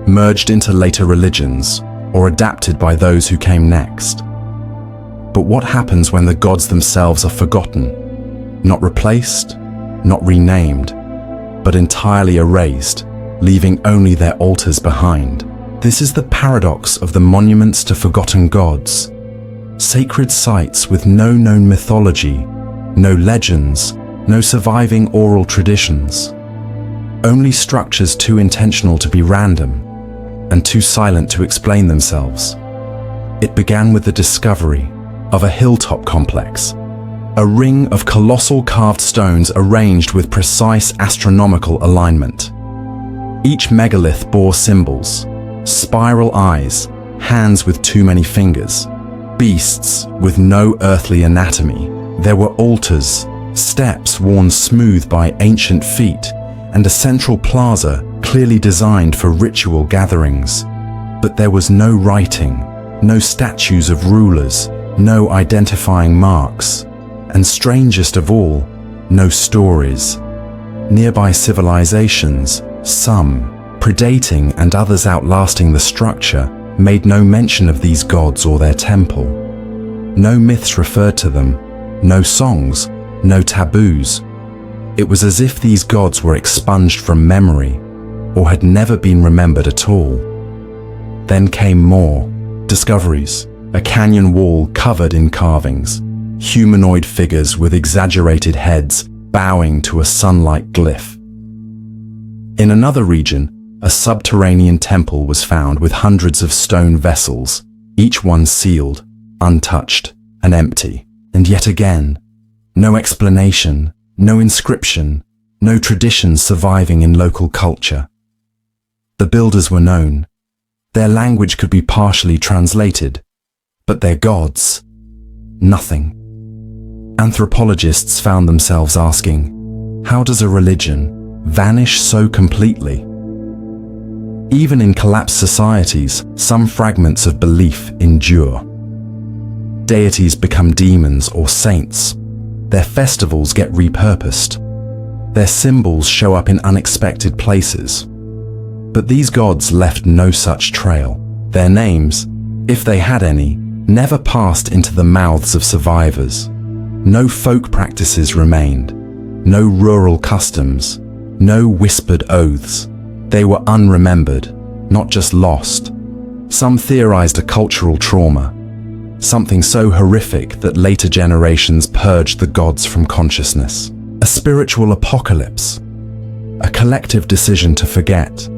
merged into later religions, or adapted by those who came next. But what happens when the gods themselves are forgotten? Not replaced, not renamed, but entirely erased, leaving only their altars behind. This is the paradox of the monuments to forgotten gods. Sacred sites with no known mythology, no legends, no surviving oral traditions. Only structures too intentional to be random and too silent to explain themselves. It began with the discovery of a hilltop complex, a ring of colossal carved stones arranged with precise astronomical alignment. Each megalith bore symbols: spiral eyes, hands with too many fingers, beasts with no earthly anatomy. There were altars, steps worn smooth by ancient feet, and a central plaza clearly designed for ritual gatherings. But there was no writing, no statues of rulers, no identifying marks, and strangest of all, no stories. Nearby civilizations, some predating and others outlasting the structure, made no mention of these gods or their temple. No myths referred to them, no songs, no taboos. It was as if these gods were expunged from memory or had never been remembered at all. Then came more discoveries: a canyon wall covered in carvings, humanoid figures with exaggerated heads bowing to a sun-like glyph. In another region, a subterranean temple was found with hundreds of stone vessels, each one sealed, untouched, and empty. And yet again, no explanation, no inscription, no tradition surviving in local culture. The builders were known. Their language could be partially translated, but their gods, nothing. Anthropologists found themselves asking, how does a religion vanish so completely? Even in collapsed societies, some fragments of belief endure. Deities become demons or saints. Their festivals get repurposed. Their symbols show up in unexpected places. But these gods left no such trail. Their names, if they had any, never passed into the mouths of survivors. No folk practices remained. No rural customs. No whispered oaths. They were unremembered, not just lost. Some theorized a cultural trauma, something so horrific that later generations purged the gods from consciousness. A spiritual apocalypse, a collective decision to forget.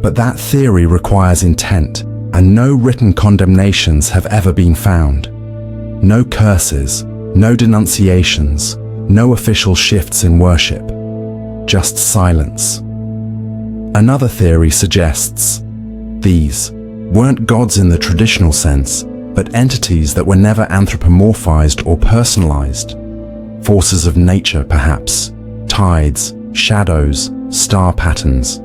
But that theory requires intent, and no written condemnations have ever been found. No curses, no denunciations, no official shifts in worship, just silence. Another theory suggests these weren't gods in the traditional sense, but entities that were never anthropomorphized or personalized. Forces of nature, perhaps, tides, shadows, star patterns,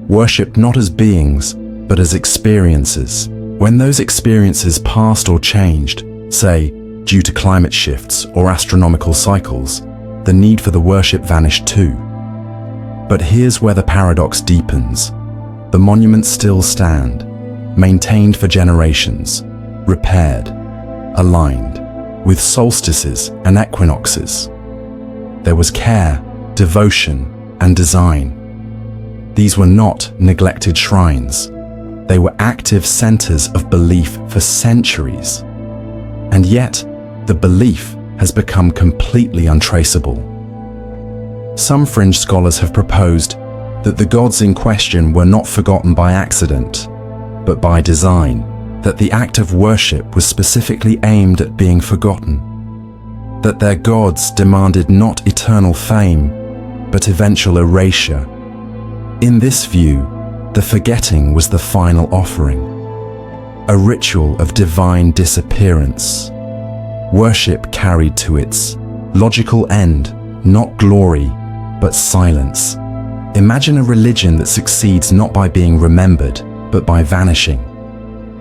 worshipped not as beings, but as experiences. When those experiences passed or changed, say, due to climate shifts or astronomical cycles, the need for the worship vanished too. But here's where the paradox deepens. The monuments still stand, maintained for generations, repaired, aligned, with solstices and equinoxes. There was care, devotion, and design. These were not neglected shrines. They were active centers of belief for centuries. And yet, the belief has become completely untraceable. Some fringe scholars have proposed that the gods in question were not forgotten by accident, but by design, that the act of worship was specifically aimed at being forgotten, that their gods demanded not eternal fame, but eventual erasure. In this view, the forgetting was the final offering. a ritual of divine disappearance. Worship carried to its logical end, not glory, but silence. Imagine a religion that succeeds not by being remembered, but by vanishing.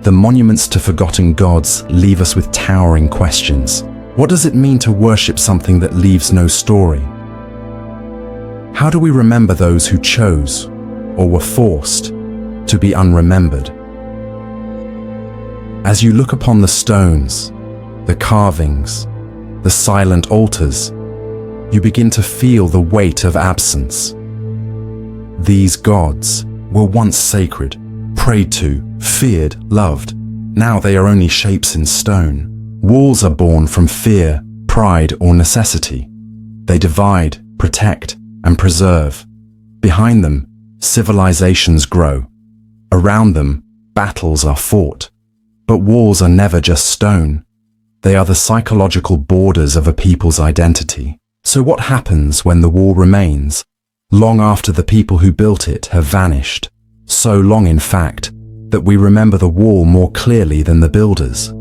The monuments to forgotten gods leave us with towering questions. What does it mean to worship something that leaves no story? How do we remember those who chose, or were forced, to be unremembered? As you look upon the stones, the carvings, the silent altars, you begin to feel the weight of absence. These gods were once sacred, prayed to, feared, loved. Now they are only shapes in stone. Walls are born from fear, pride, or necessity. They divide, protect, and preserve. Behind them, civilizations grow. Around them, battles are fought. But walls are never just stone. They are the psychological borders of a people's identity. So what happens when the wall remains, long after the people who built it have vanished? So long, in fact, that we remember the wall more clearly than the builders.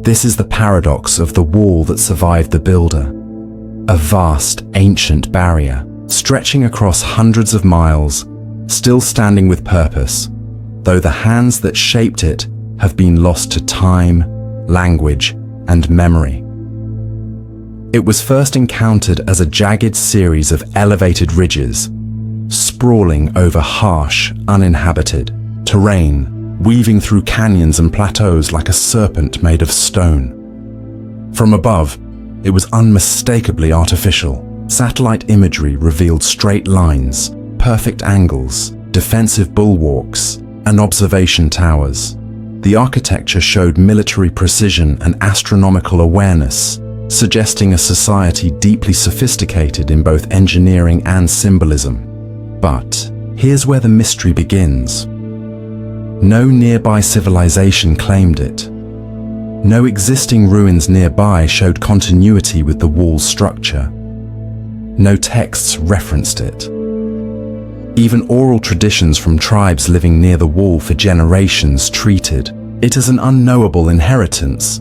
This is the paradox of the wall that survived the builder. A vast, ancient barrier, stretching across hundreds of miles, still standing with purpose, though the hands that shaped it have been lost to time, language, and memory. It was first encountered as a jagged series of elevated ridges, sprawling over harsh, uninhabited terrain, weaving through canyons and plateaus like a serpent made of stone. From above, it was unmistakably artificial. Satellite imagery revealed straight lines, perfect angles, defensive bulwarks, and observation towers. The architecture showed military precision and astronomical awareness, suggesting a society deeply sophisticated in both engineering and symbolism. But here's where the mystery begins. No nearby civilization claimed it. No existing ruins nearby showed continuity with the wall's structure. No texts referenced it. Even oral traditions from tribes living near the wall for generations treated it as an unknowable inheritance,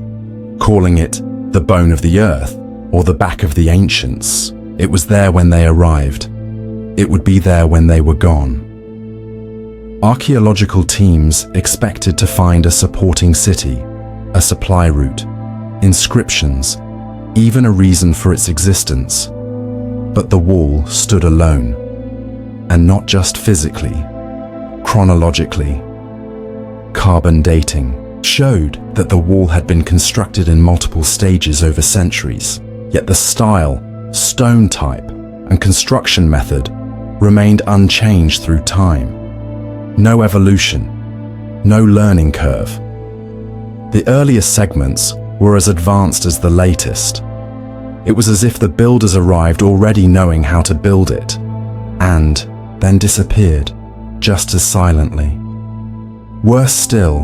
calling it the bone of the earth or the back of the ancients. It was there when they arrived. It would be there when they were gone. Archaeological teams expected to find a supporting city, a supply route, inscriptions, even a reason for its existence. But the wall stood alone. And not just physically, chronologically. Carbon dating showed that the wall had been constructed in multiple stages over centuries, yet the style, stone type, and construction method remained unchanged through time. No evolution, no learning curve. The earliest segments were as advanced as the latest. It was as if the builders arrived already knowing how to build it, and then disappeared, just as silently. Worse still,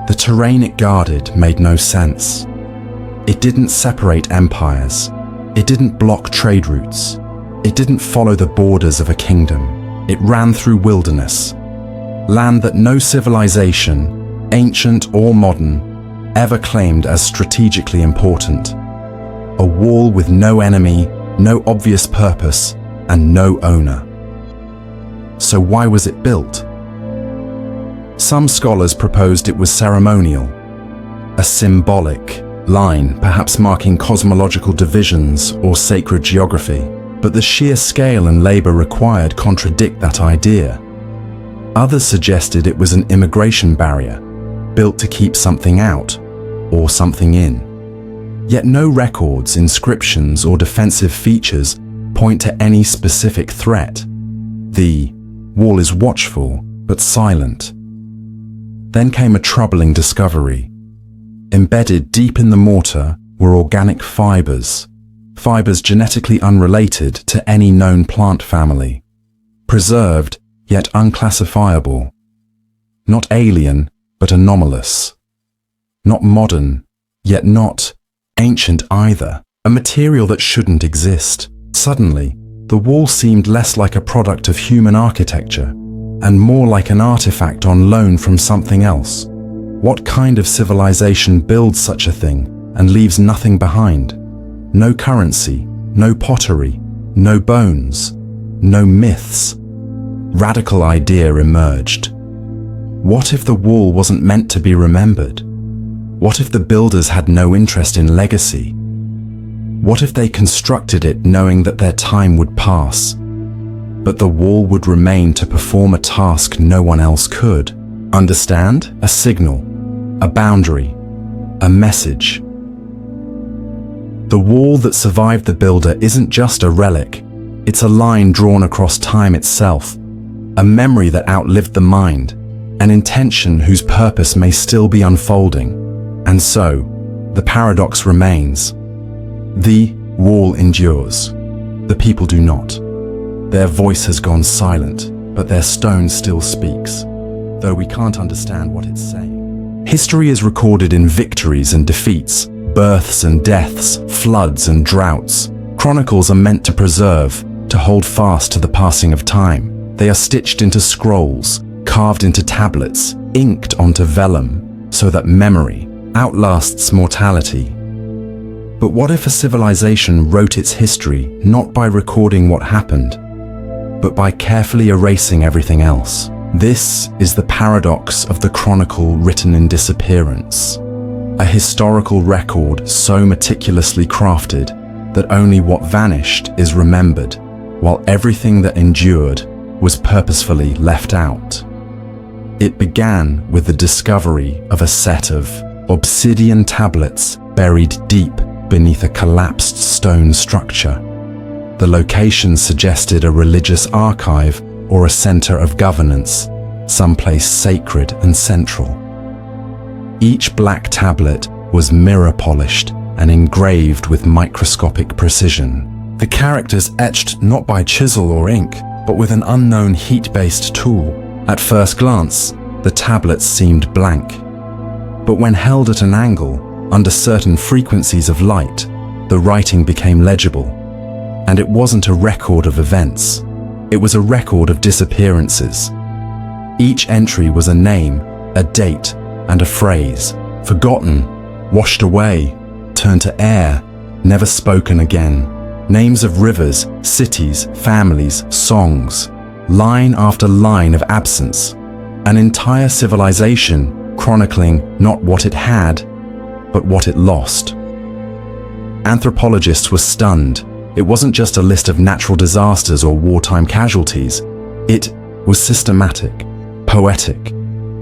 the terrain it guarded made no sense. It didn't separate empires. It didn't block trade routes. It didn't follow the borders of a kingdom. It ran through wilderness, land that no civilization, ancient or modern, ever claimed as strategically important. A wall with no enemy, no obvious purpose, and no owner. So why was it built? Some scholars proposed it was ceremonial, a symbolic line perhaps marking cosmological divisions or sacred geography, but the sheer scale and labor required contradict that idea. Others suggested it was an immigration barrier, built to keep something out or something in. Yet no records, inscriptions, or defensive features point to any specific threat. The wall is watchful but silent. Then came a troubling discovery. Embedded deep in the mortar were organic fibers genetically unrelated to any known plant family, preserved yet unclassifiable. Not alien, but anomalous. Not modern, yet not ancient either. A material that shouldn't exist. Suddenly, the wall seemed less like a product of human architecture and more like an artifact on loan from something else. What kind of civilization builds such a thing and leaves nothing behind? No currency, no pottery, no bones, no myths. Radical idea emerged. What if the wall wasn't meant to be remembered? What if the builders had no interest in legacy? What if they constructed it knowing that their time would pass, but the wall would remain to perform a task no one else could? Understand? A signal, a boundary, a message. The wall that survived the builder isn't just a relic, it's a line drawn across time itself, a memory that outlived the mind, an intention whose purpose may still be unfolding. And so, the paradox remains. The wall endures. The people do not. Their voice has gone silent, but their stone still speaks, though we can't understand what it's saying. History is recorded in victories and defeats, births and deaths, floods and droughts. Chronicles are meant to preserve, to hold fast to the passing of time. They are stitched into scrolls, carved into tablets, inked onto vellum, so that memory outlasts mortality. But what if a civilization wrote its history not by recording what happened, but by carefully erasing everything else? This is the paradox of the Chronicle written in Disappearance, a historical record so meticulously crafted that only what vanished is remembered, while everything that endured was purposefully left out. It began with the discovery of a set of obsidian tablets buried deep beneath a collapsed stone structure. The location suggested a religious archive or a center of governance, someplace sacred and central. Each black tablet was mirror-polished and engraved with microscopic precision. The characters etched not by chisel or ink, but with an unknown heat-based tool. At first glance, the tablets seemed blank. But when held at an angle, under certain frequencies of light, the writing became legible. And it wasn't a record of events. It was a record of disappearances. Each entry was a name, a date, and a phrase, forgotten, washed away, turned to air, never spoken again. Names of rivers, cities, families, songs, line after line of absence. An entire civilization chronicling not what it had, but what it lost. Anthropologists were stunned. It wasn't just a list of natural disasters or wartime casualties. It was systematic, poetic,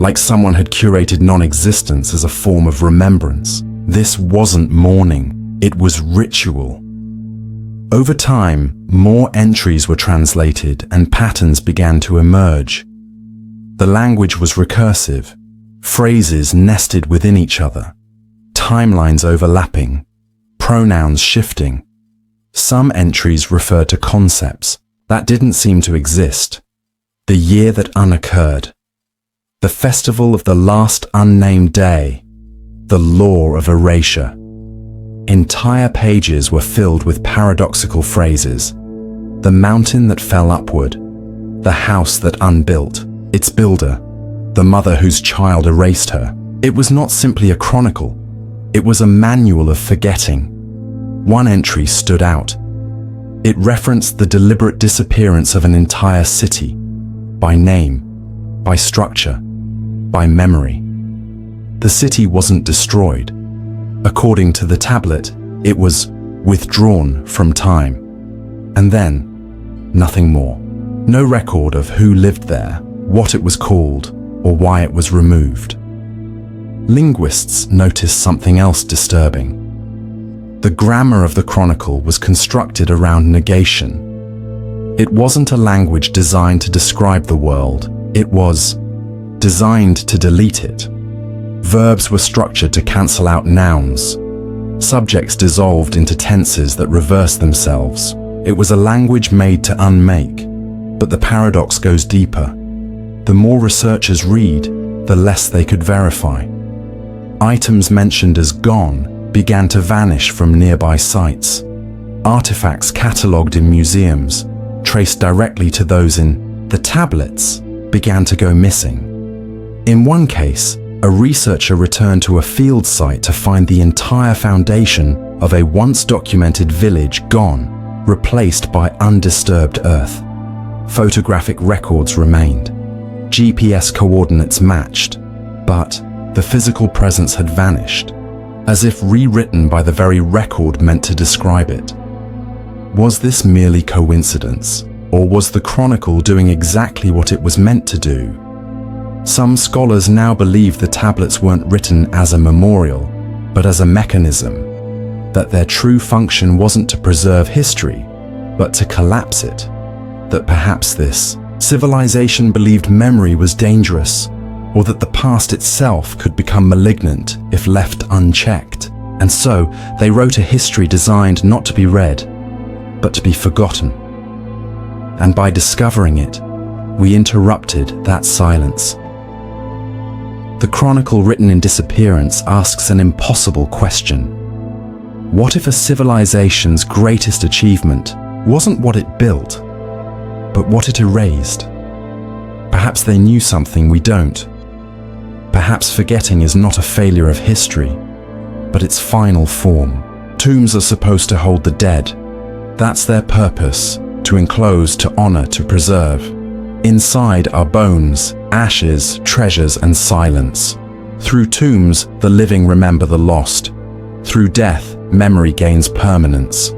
like someone had curated non-existence as a form of remembrance. This wasn't mourning, it was ritual. Over time, more entries were translated and patterns began to emerge. The language was recursive, phrases nested within each other, timelines overlapping, pronouns shifting. Some entries referred to concepts that didn't seem to exist. The year that unoccurred, the festival of the last unnamed day, the law of erasure. Entire pages were filled with paradoxical phrases. The mountain that fell upward, the house that unbuilt, its builder, the mother whose child erased her. It was not simply a chronicle, it was a manual of forgetting. One entry stood out. It referenced the deliberate disappearance of an entire city, by name, by structure, by memory. The city wasn't destroyed. According to the tablet, it was withdrawn from time. And then, nothing more. No record of who lived there, what it was called, or why it was removed. Linguists noticed something else disturbing. The grammar of the Chronicle was constructed around negation. It wasn't a language designed to describe the world, it was designed to delete it. Verbs were structured to cancel out nouns. Subjects dissolved into tenses that reversed themselves. It was a language made to unmake. But the paradox goes deeper. The more researchers read, the less they could verify. Items mentioned as gone began to vanish from nearby sites. Artifacts catalogued in museums, traced directly to those in the tablets, began to go missing. In one case, a researcher returned to a field site to find the entire foundation of a once documented village gone, replaced by undisturbed earth. Photographic records remained. GPS coordinates matched, but the physical presence had vanished, as if rewritten by the very record meant to describe it. Was this merely coincidence, or was the Chronicle doing exactly what it was meant to do? Some scholars now believe the tablets weren't written as a memorial, but as a mechanism, that their true function wasn't to preserve history, but to collapse it, that perhaps this civilization believed memory was dangerous, or that the past itself could become malignant if left unchecked, and so they wrote a history designed not to be read, but to be forgotten. And by discovering it, we interrupted that silence. The Chronicle written in Disappearance asks an impossible question. What if a civilization's greatest achievement wasn't what it built, but what it erased? Perhaps they knew something we don't. Perhaps forgetting is not a failure of history, but its final form. Tombs are supposed to hold the dead. That's their purpose, to enclose, to honor, to preserve. Inside are bones, ashes, treasures, and silence. Through tombs, the living remember the lost. Through death, memory gains permanence.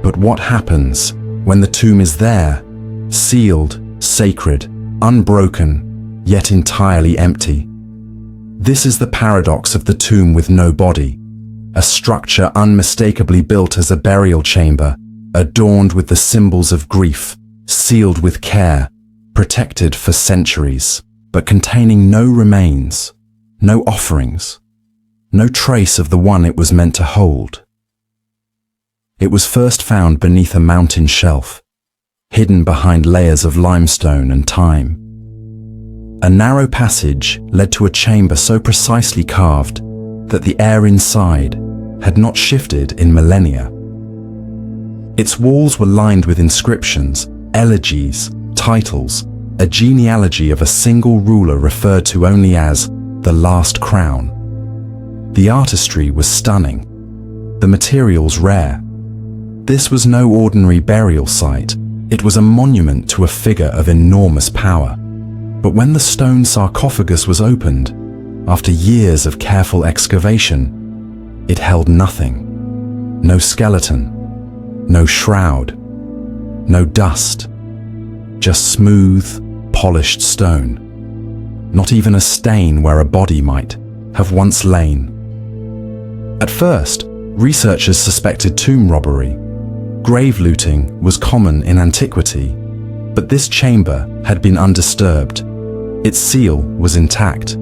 But what happens when the tomb is there, sealed, sacred, unbroken, yet entirely empty? This is the paradox of the tomb with no body, a structure unmistakably built as a burial chamber, adorned with the symbols of grief, sealed with care, protected for centuries, but containing no remains, no offerings, no trace of the one it was meant to hold. It was first found beneath a mountain shelf, hidden behind layers of limestone and thyme. A narrow passage led to a chamber so precisely carved that the air inside had not shifted in millennia. Its walls were lined with inscriptions, elegies, titles, a genealogy of a single ruler referred to only as the last crown. The artistry was stunning, the materials rare. This was no ordinary burial site. It was a monument to a figure of enormous power. But when the stone sarcophagus was opened, after years of careful excavation, it held nothing. No skeleton, no shroud, no dust, just smooth, polished stone. Not even a stain where a body might have once lain. At first, researchers suspected tomb robbery. Grave looting was common in antiquity, but this chamber had been undisturbed. Its seal was intact,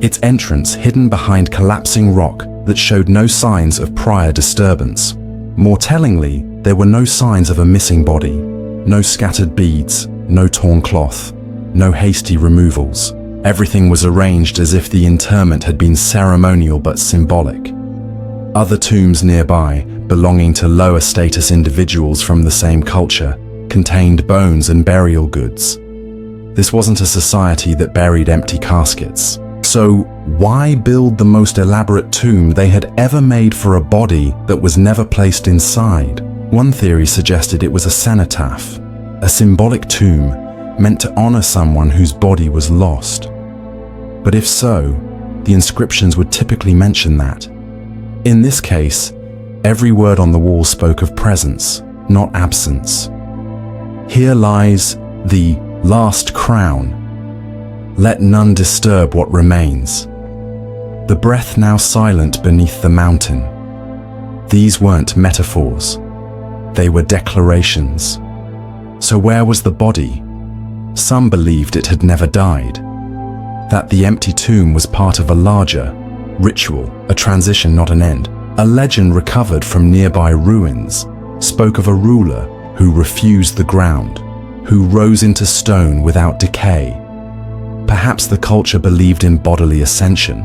its entrance hidden behind collapsing rock that showed no signs of prior disturbance. More tellingly, there were no signs of a missing body, no scattered beads, no torn cloth, no hasty removals. Everything was arranged as if the interment had been ceremonial but symbolic. Other tombs nearby, belonging to lower status individuals from the same culture, contained bones and burial goods. This wasn't a society that buried empty caskets. So why build the most elaborate tomb they had ever made for a body that was never placed inside? One theory suggested it was a cenotaph, a symbolic tomb meant to honor someone whose body was lost. But if so, the inscriptions would typically mention that. In this case, every word on the wall spoke of presence, not absence. Here lies the last crown. Let none disturb what remains. The breath now silent beneath the mountain. These weren't metaphors. They were declarations. So where was the body? Some believed it had never died, that the empty tomb was part of a larger ritual, a transition, not an end. A legend recovered from nearby ruins spoke of a ruler who refused the ground, who rose into stone without decay. Perhaps the culture believed in bodily ascension,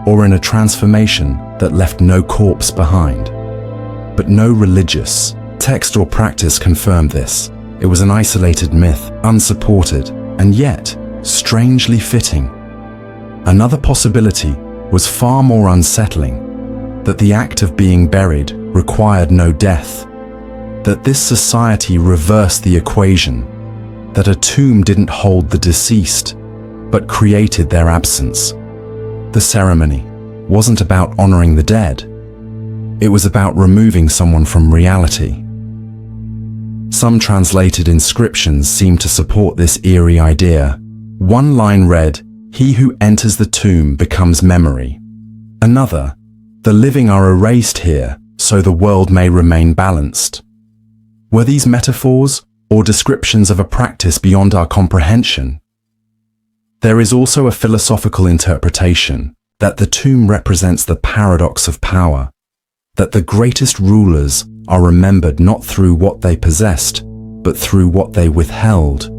or in a transformation that left no corpse behind. But no religious text or practice confirmed this. It was an isolated myth, unsupported, and yet strangely fitting. Another possibility was far more unsettling, that the act of being buried required no death, that this society reversed the equation, that a tomb didn't hold the deceased, but created their absence. The ceremony wasn't about honoring the dead. It was about removing someone from reality. Some translated inscriptions seem to support this eerie idea. One line read, "He who enters the tomb becomes memory." Another, "The living are erased here, so the world may remain balanced." Were these metaphors or descriptions of a practice beyond our comprehension? There is also a philosophical interpretation that the tomb represents the paradox of power, that the greatest rulers are remembered not through what they possessed, but through what they withheld.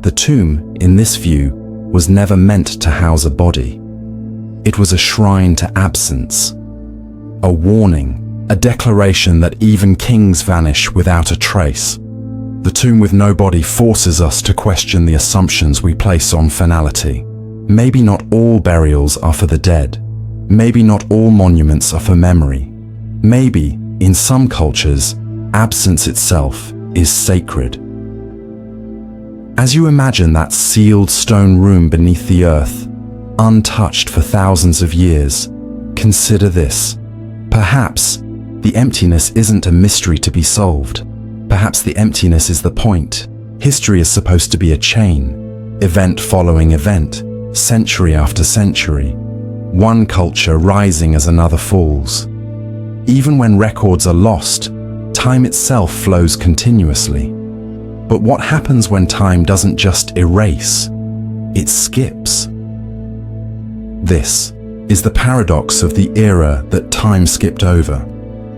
The tomb, in this view, was never meant to house a body. It was a shrine to absence, a warning, a declaration that even kings vanish without a trace. The tomb with no body forces us to question the assumptions we place on finality. Maybe not all burials are for the dead. Maybe not all monuments are for memory. Maybe, in some cultures, absence itself is sacred. As you imagine that sealed stone room beneath the earth, untouched for thousands of years, consider this. Perhaps the emptiness isn't a mystery to be solved. Perhaps the emptiness is the point. History is supposed to be a chain, event following event, century after century, one culture rising as another falls. Even when records are lost, time itself flows continuously. But what happens when time doesn't just erase? It skips. This is the paradox of the era that time skipped over,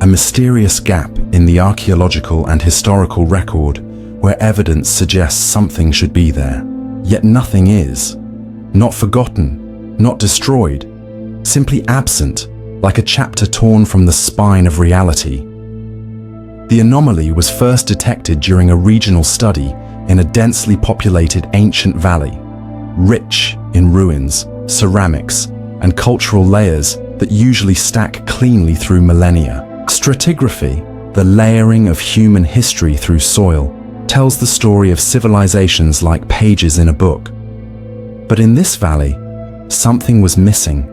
a mysterious gap in the archaeological and historical record where evidence suggests something should be there, yet nothing is. Not forgotten, not destroyed, simply absent, like a chapter torn from the spine of reality. The anomaly was first detected during a regional study in a densely populated ancient valley, rich in ruins, ceramics, and cultural layers that usually stack cleanly through millennia. Stratigraphy, the layering of human history through soil, tells the story of civilizations like pages in a book. But in this valley, something was missing.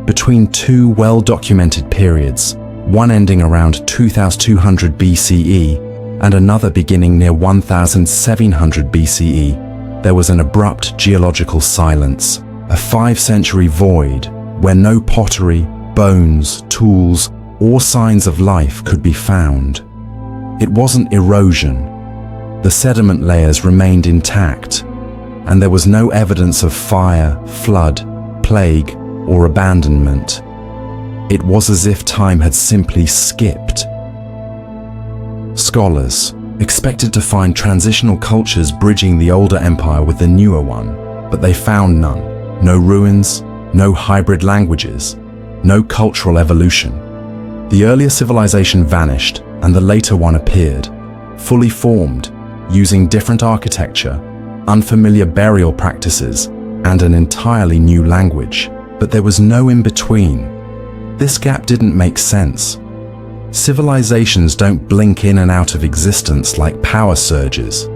Between two well-documented periods, one ending around 2200 BCE and another beginning near 1700 BCE, there was an abrupt geological silence, a 5-century void where no pottery, bones, tools, or signs of life could be found. It wasn't erosion. The sediment layers remained intact, and there was no evidence of fire, flood, plague, or abandonment. It was as if time had simply skipped. Scholars expected to find transitional cultures bridging the older empire with the newer one, but they found none. No ruins, no hybrid languages, no cultural evolution. The earlier civilization vanished and the later one appeared, fully formed, using different architecture, unfamiliar burial practices, and an entirely new language. But there was no in-between. This gap didn't make sense. Civilizations don't blink in and out of existence like power surges.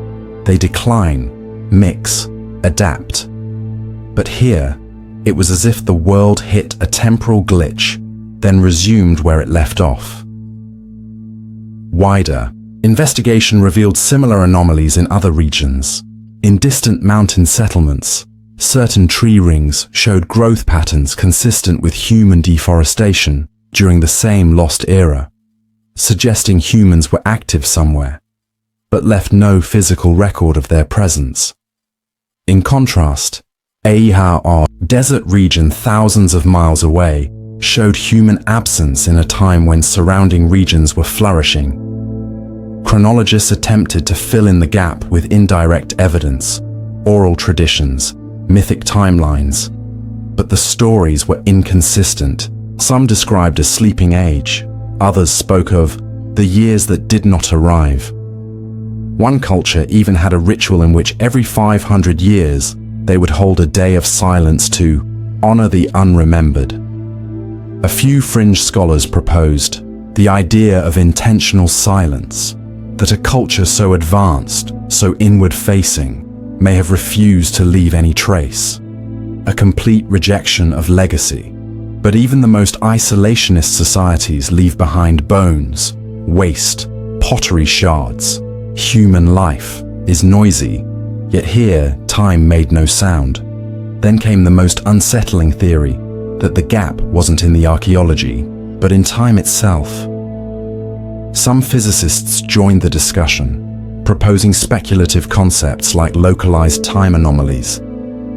They decline, mix, adapt. But here, it was as if the world hit a temporal glitch, then resumed where it left off. Wider, investigation revealed similar anomalies in other regions. In distant mountain settlements, certain tree rings showed growth patterns consistent with human deforestation during the same lost era, suggesting humans were active somewhere, but left no physical record of their presence. In contrast, Ahar, desert region thousands of miles away, showed human absence in a time when surrounding regions were flourishing. Chronologists attempted to fill in the gap with indirect evidence, oral traditions, mythic timelines, but the stories were inconsistent. Some described a sleeping age, others spoke of the years that did not arrive. One culture even had a ritual in which every 500 years they would hold a day of silence to honor the unremembered. A few fringe scholars proposed the idea of intentional silence, that a culture so advanced, so inward-facing, may have refused to leave any trace, a complete rejection of legacy. But even the most isolationist societies leave behind bones, waste, pottery shards. Human life is noisy, yet here time made no sound. Then came the most unsettling theory, that the gap wasn't in the archaeology, but in time itself. Some physicists joined the discussion, proposing speculative concepts like localized time anomalies,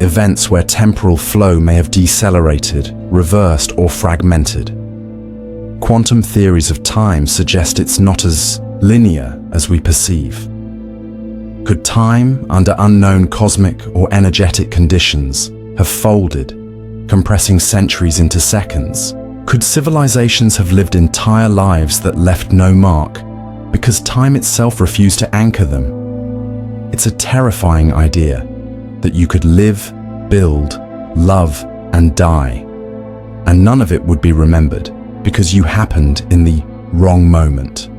events where temporal flow may have decelerated, reversed, or fragmented. Quantum theories of time suggest it's not as linear as we perceive. Could time, under unknown cosmic or energetic conditions, have folded, compressing centuries into seconds? Could civilizations have lived entire lives that left no mark, because time itself refused to anchor them? It's a terrifying idea, that you could live, build, love, and die, and none of it would be remembered, because you happened in the wrong moment.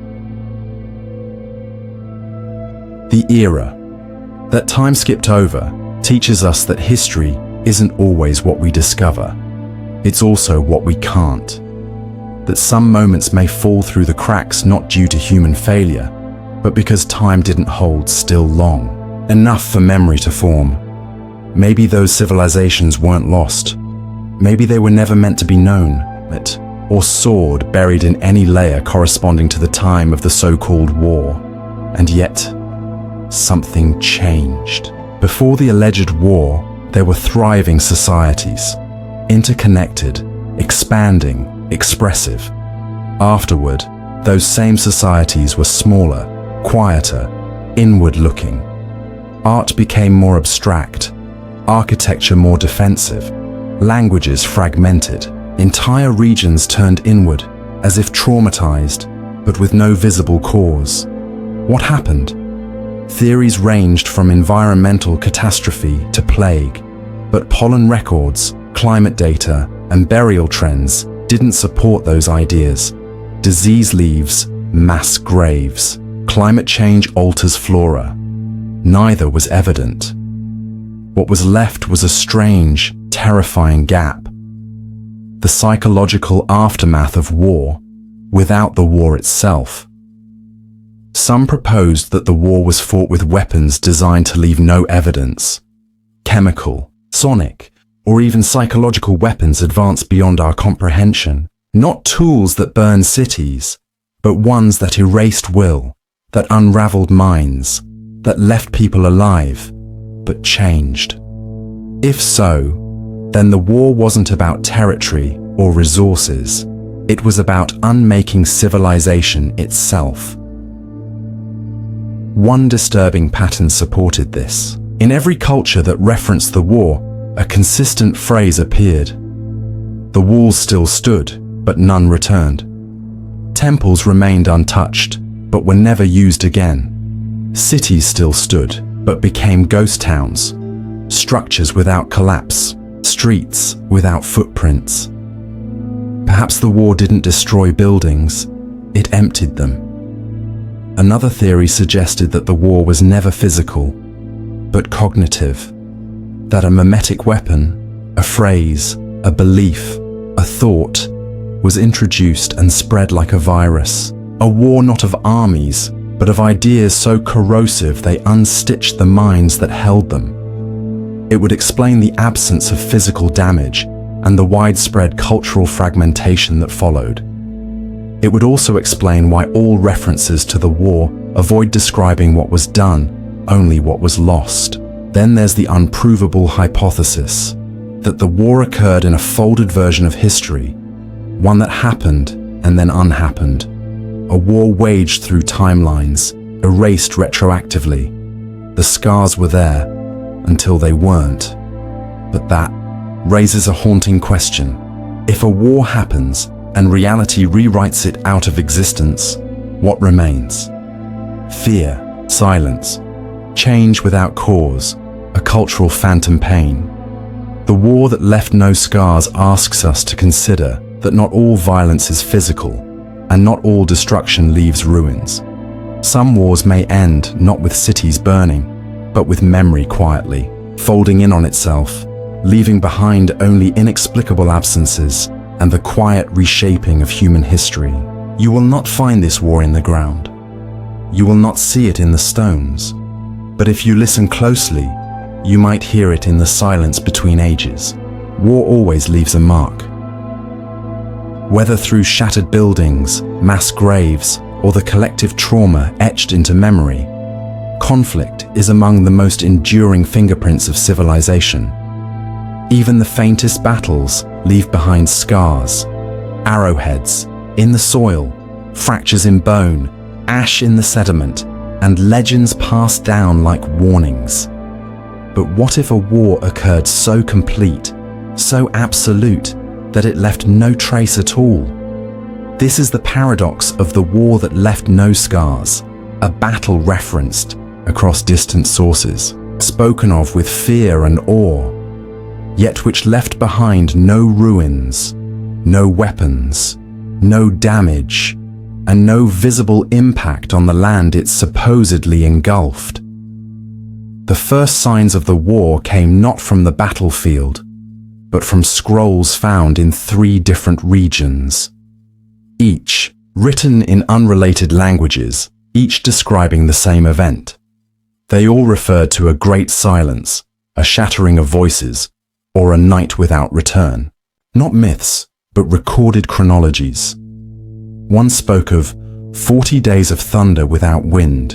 The era that time skipped over teaches us that history isn't always what we discover. It's also what we can't. That some moments may fall through the cracks not due to human failure, but because time didn't hold still long, enough for memory to form. Maybe those civilizations weren't lost. Maybe they were never meant to be known, or stored buried in any layer corresponding to the time of the so-called war. And yet, something changed. Before the alleged war, there were thriving societies, interconnected, expanding, expressive. Afterward, those same societies were smaller, quieter, inward-looking. Art became more abstract, architecture more defensive, languages fragmented. Entire regions turned inward, as if traumatized, but with no visible cause. What happened? Theories ranged from environmental catastrophe to plague, but pollen records, climate data, and burial trends didn't support those ideas. Disease leaves mass graves. Climate change alters flora. Neither was evident. What was left was a strange, terrifying gap. The psychological aftermath of war, without the war itself. Some proposed that the war was fought with weapons designed to leave no evidence. Chemical, sonic, or even psychological weapons advanced beyond our comprehension. Not tools that burned cities, but ones that erased will, that unraveled minds, that left people alive, but changed. If so, then the war wasn't about territory or resources. It was about unmaking civilization itself. One disturbing pattern supported this. In every culture that referenced the war, a consistent phrase appeared. The walls still stood, but none returned. Temples remained untouched, but were never used again. Cities still stood, but became ghost towns. Structures without collapse, streets without footprints. Perhaps the war didn't destroy buildings, it emptied them. Another theory suggested that the war was never physical, but cognitive. That a mimetic weapon, a phrase, a belief, a thought, was introduced and spread like a virus. A war not of armies, but of ideas so corrosive they unstitched the minds that held them. It would explain the absence of physical damage and the widespread cultural fragmentation that followed. It would also explain why all references to the war avoid describing what was done, only what was lost. Then there's the unprovable hypothesis that the war occurred in a folded version of history, one that happened and then unhappened. A war waged through timelines, erased retroactively. The scars were there until they weren't. But that raises a haunting question. If a war happens and reality rewrites it out of existence, what remains? Fear, silence, change without cause, a cultural phantom pain. The War That Left No Scars asks us to consider that not all violence is physical, and not all destruction leaves ruins. Some wars may end not with cities burning, but with memory quietly, folding in on itself, leaving behind only inexplicable absences and the quiet reshaping of human history. You will not find this war in the ground. You will not see it in the stones. But if you listen closely, you might hear it in the silence between ages. War always leaves a mark. Whether through shattered buildings, mass graves, or the collective trauma etched into memory, conflict is among the most enduring fingerprints of civilization. Even the faintest battles leave behind scars, arrowheads in the soil, fractures in bone, ash in the sediment, and legends passed down like warnings. But what if a war occurred so complete, so absolute, that it left no trace at all? This is the paradox of the war that left no scars, a battle referenced across distant sources, spoken of with fear and awe, yet which left behind no ruins, no weapons, no damage, and no visible impact on the land it supposedly engulfed. The first signs of the war came not from the battlefield, but from scrolls found in 3 different regions, each written in unrelated languages, each describing the same event. They all referred to a great silence, a shattering of voices, or a night without return. Not myths, but recorded chronologies. One spoke of 40 days of thunder without wind,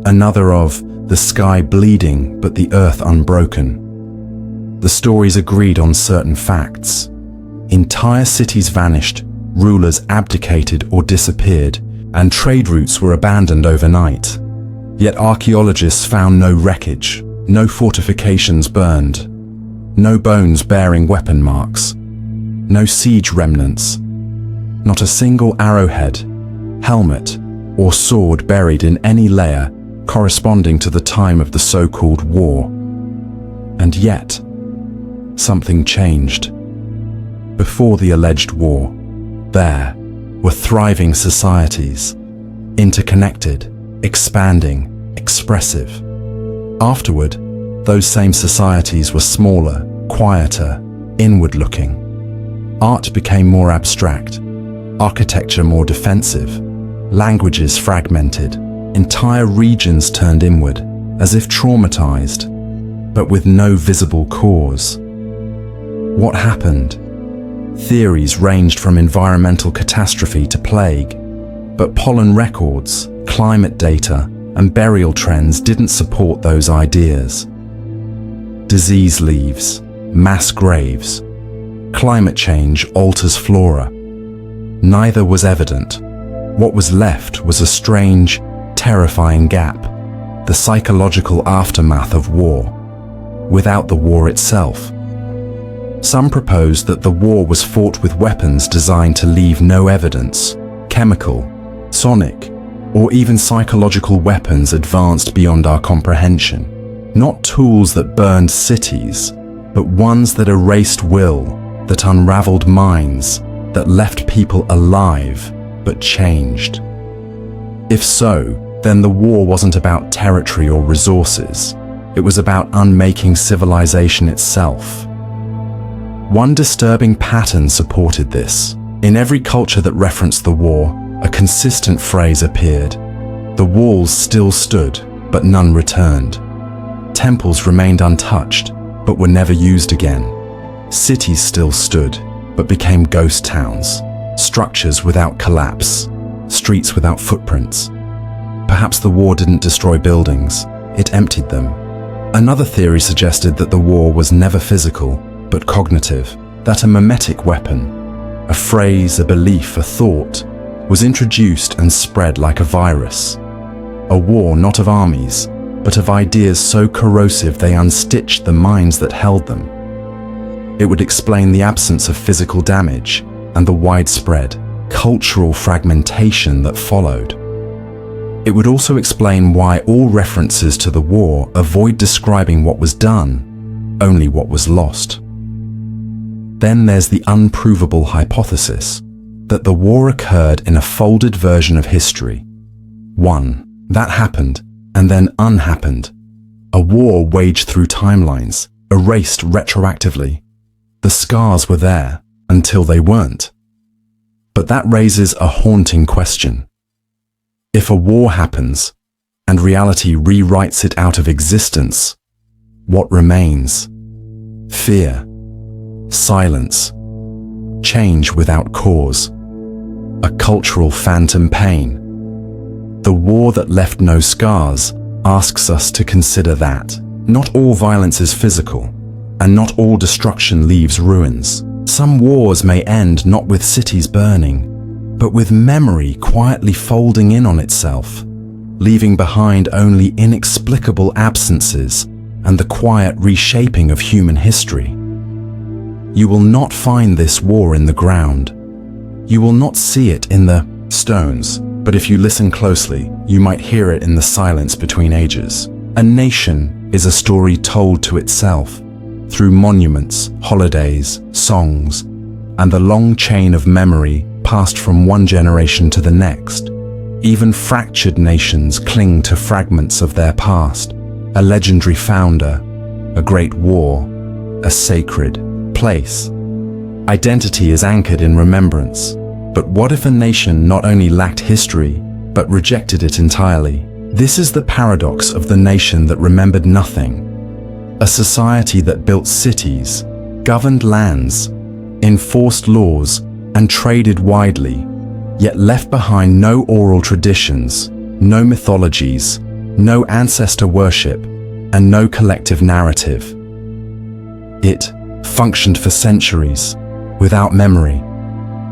another of the sky bleeding but the earth unbroken. The stories agreed on certain facts. Entire cities vanished, rulers abdicated or disappeared, and trade routes were abandoned overnight. Yet archaeologists found no wreckage, no fortifications burned, no bones bearing weapon marks, no siege remnants, not a single arrowhead, helmet, or sword buried in any layer corresponding to the time of the so-called war. And yet, something changed. Before the alleged war, there were thriving societies, interconnected, expanding, expressive. Afterward, those same societies were smaller, quieter, inward-looking. Art became more abstract, architecture more defensive, languages fragmented, entire regions turned inward, as if traumatized, but with no visible cause. What happened? Theories ranged from environmental catastrophe to plague, but pollen records, climate data, and burial trends didn't support those ideas. Disease leaves, mass graves. Climate change alters flora. Neither was evident. What was left was a strange, terrifying gap, the psychological aftermath of war, without the war itself. Some proposed that the war was fought with weapons designed to leave no evidence, chemical, sonic, or even psychological weapons advanced beyond our comprehension. Not tools that burned cities, but ones that erased will, that unraveled minds, that left people alive, but changed. If so, then the war wasn't about territory or resources. It was about unmaking civilization itself. One disturbing pattern supported this. In every culture that referenced the war, a consistent phrase appeared. The walls still stood, but none returned. Temples remained untouched, but were never used again. Cities still stood, but became ghost towns. Structures without collapse, streets without footprints. Perhaps the war didn't destroy buildings, it emptied them. Another theory suggested that the war was never physical, but cognitive, that a mimetic weapon, a phrase, a belief, a thought, was introduced and spread like a virus. A war not of armies, but of ideas so corrosive they unstitched the minds that held them. It would explain the absence of physical damage and the widespread, cultural fragmentation that followed. It would also explain why all references to the war avoid describing what was done, only what was lost. Then there's the unprovable hypothesis that the war occurred in a folded version of history. One that happened and then unhappened. A war waged through timelines, erased retroactively. The scars were there until they weren't. But that raises a haunting question. If a war happens and reality rewrites it out of existence, what remains? Fear, silence, change without cause, a cultural phantom pain. The war that left no scars asks us to consider that not all violence is physical, and not all destruction leaves ruins. Some wars may end not with cities burning, but with memory quietly folding in on itself, leaving behind only inexplicable absences and the quiet reshaping of human history. You will not find this war in the ground. You will not see it in the stones, but if you listen closely, you might hear it in the silence between ages. A nation is a story told to itself, through monuments, holidays, songs, and the long chain of memory passed from one generation to the next. Even fractured nations cling to fragments of their past, a legendary founder, a great war, a sacred place. Identity is anchored in remembrance. But what if a nation not only lacked history, but rejected it entirely? This is the paradox of the nation that remembered nothing. A society that built cities, governed lands, enforced laws, and traded widely, yet left behind no oral traditions, no mythologies, no ancestor worship, and no collective narrative. It functioned for centuries, without memory.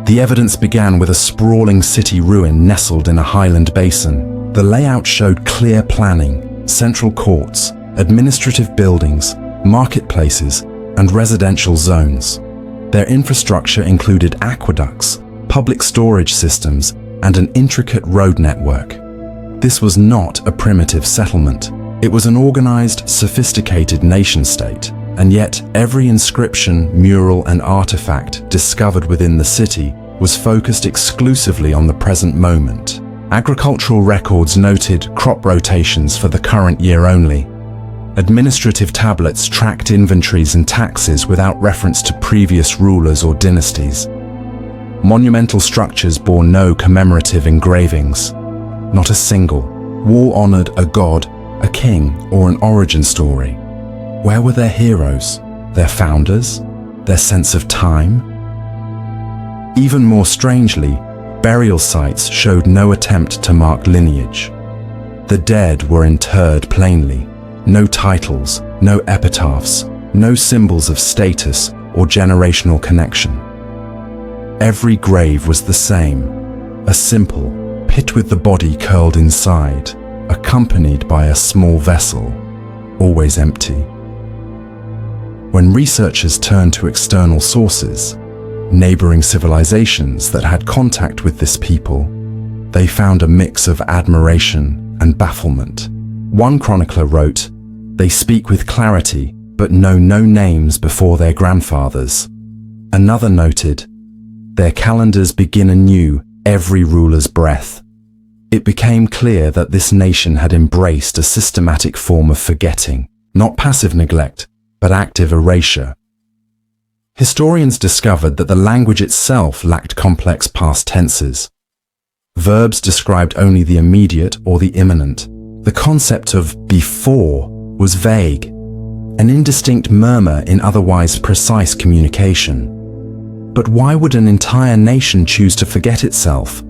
The evidence began with a sprawling city ruin nestled in a highland basin. The layout showed clear planning, central courts, administrative buildings, marketplaces, and residential zones. Their infrastructure included aqueducts, public storage systems, and an intricate road network. This was not a primitive settlement. It was an organized, sophisticated nation-state, and yet every inscription, mural, and artifact discovered within the city was focused exclusively on the present moment. Agricultural records noted crop rotations for the current year only. Administrative tablets tracked inventories and taxes without reference to previous rulers or dynasties. Monumental structures bore no commemorative engravings. Not a single. Wall honored a god, a king, or an origin story. Where were their heroes, their founders, their sense of time? Even more strangely, burial sites showed no attempt to mark lineage. The dead were interred plainly. No titles, no epitaphs, no symbols of status or generational connection. Every grave was the same, a simple pit with the body curled inside, accompanied by a small vessel, always empty. When researchers turned to external sources, neighboring civilizations that had contact with this people, they found a mix of admiration and bafflement. One chronicler wrote, "They speak with clarity, but know no names before their grandfathers." Another noted, "Their calendars begin anew every ruler's breath." It became clear that this nation had embraced a systematic form of forgetting, not passive neglect, but active erasure. Historians discovered that the language itself lacked complex past tenses. Verbs described only the immediate or the imminent. The concept of before was vague, an indistinct murmur in otherwise precise communication. But why would an entire nation choose to forget itself?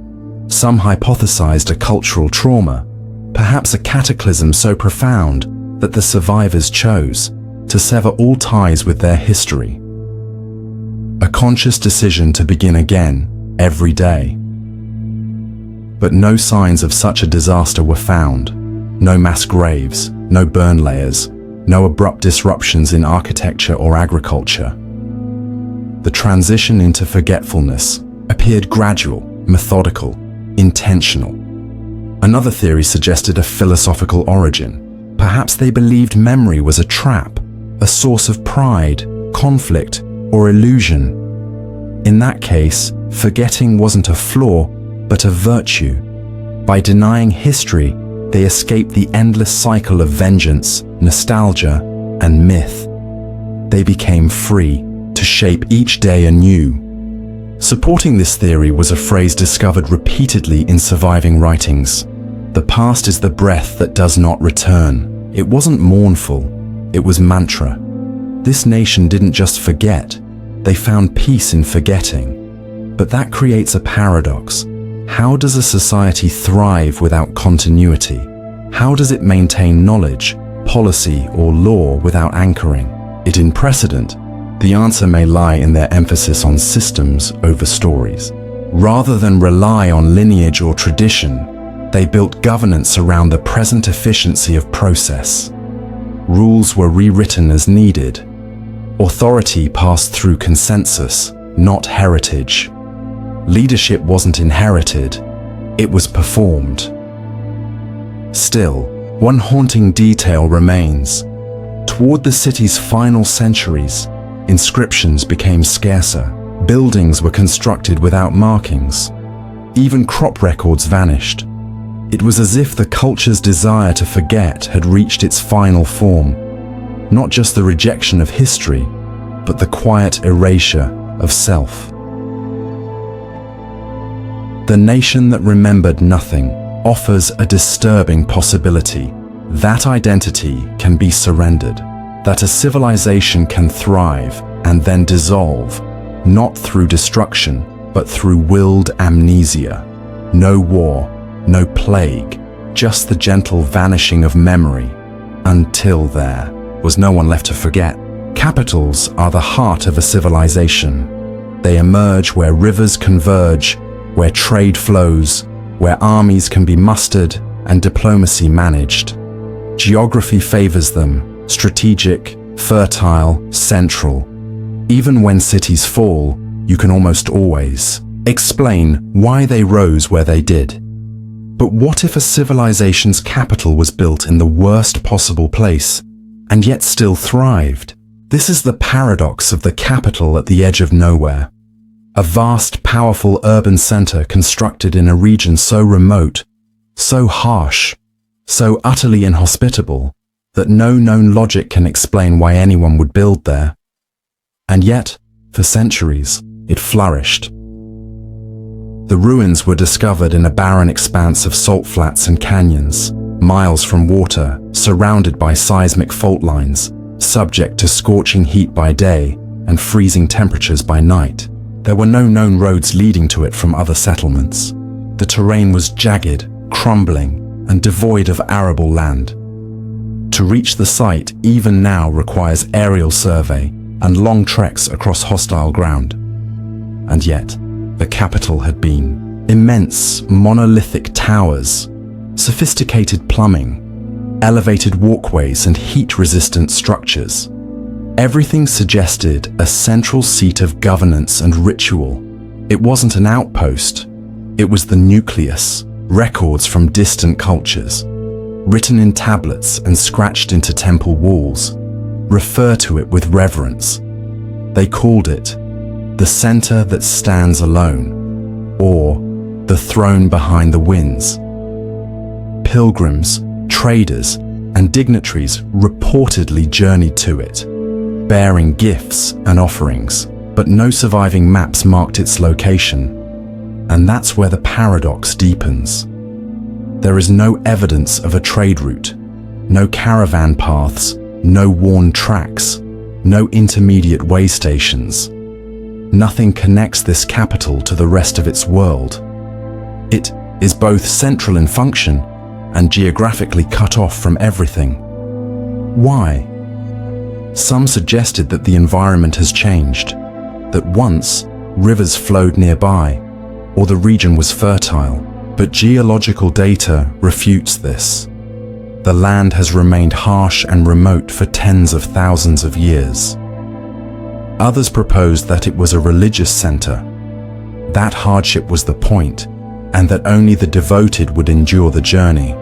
Some hypothesized a cultural trauma, perhaps a cataclysm so profound that the survivors chose to sever all ties with their history. A conscious decision to begin again every day. But no signs of such a disaster were found. No mass graves, no burn layers, no abrupt disruptions in architecture or agriculture. The transition into forgetfulness appeared gradual, methodical, intentional. Another theory suggested a philosophical origin. Perhaps they believed memory was a trap, a source of pride, conflict, or illusion. In that case, forgetting wasn't a flaw, but a virtue. By denying history, they escaped the endless cycle of vengeance, nostalgia, and myth. They became free to shape each day anew. Supporting this theory was a phrase discovered repeatedly in surviving writings. The past is the breath that does not return. It wasn't mournful, it was mantra. This nation didn't just forget, they found peace in forgetting. But that creates a paradox. How does a society thrive without continuity? How does it maintain knowledge, policy, or law without anchoring it in precedent? The answer may lie in their emphasis on systems over stories. Rather than rely on lineage or tradition, they built governance around the present efficiency of process. Rules were rewritten as needed. Authority passed through consensus, not heritage. Leadership wasn't inherited, it was performed. Still, one haunting detail remains. Toward the city's final centuries, inscriptions became scarcer. Buildings were constructed without markings. Even crop records vanished. It was as if the culture's desire to forget had reached its final form. Not just the rejection of history, but the quiet erasure of self. The nation that remembered nothing offers a disturbing possibility. That identity can be surrendered. That a civilization can thrive and then dissolve, not through destruction, but through willed amnesia. No war, no plague, just the gentle vanishing of memory, until there was no one left to forget. Capitals are the heart of a civilization. They emerge where rivers converge, where trade flows, where armies can be mustered and diplomacy managed. Geography favors them, strategic, fertile, central. Even when cities fall, you can almost always explain why they rose where they did. But what if a civilization's capital was built in the worst possible place, and yet still thrived? This is the paradox of the capital at the edge of nowhere. A vast, powerful urban center constructed in a region so remote, so harsh, so utterly inhospitable, that no known logic can explain why anyone would build there. And yet, for centuries, it flourished. The ruins were discovered in a barren expanse of salt flats and canyons, miles from water, surrounded by seismic fault lines, subject to scorching heat by day and freezing temperatures by night. There were no known roads leading to it from other settlements. The terrain was jagged, crumbling, and devoid of arable land. To reach the site even now requires aerial survey and long treks across hostile ground. And yet, the capital had been immense monolithic towers, sophisticated plumbing, elevated walkways and heat-resistant structures. Everything suggested a central seat of governance and ritual. It wasn't an outpost, it was the nucleus, records from distant cultures, written in tablets and scratched into temple walls, refer to it with reverence. They called it the center that stands alone, or the throne behind the winds. Pilgrims, traders, and dignitaries reportedly journeyed to it, bearing gifts and offerings, but no surviving maps marked its location. And that's where the paradox deepens. There is no evidence of a trade route, no caravan paths, no worn tracks, no intermediate way stations. Nothing connects this capital to the rest of its world. It is both central in function and geographically cut off from everything. Why? Some suggested that the environment has changed, that once rivers flowed nearby, or the region was fertile, but geological data refutes this. The land has remained harsh and remote for tens of thousands of years. Others proposed that it was a religious center. That hardship was the point, and that only the devoted would endure the journey.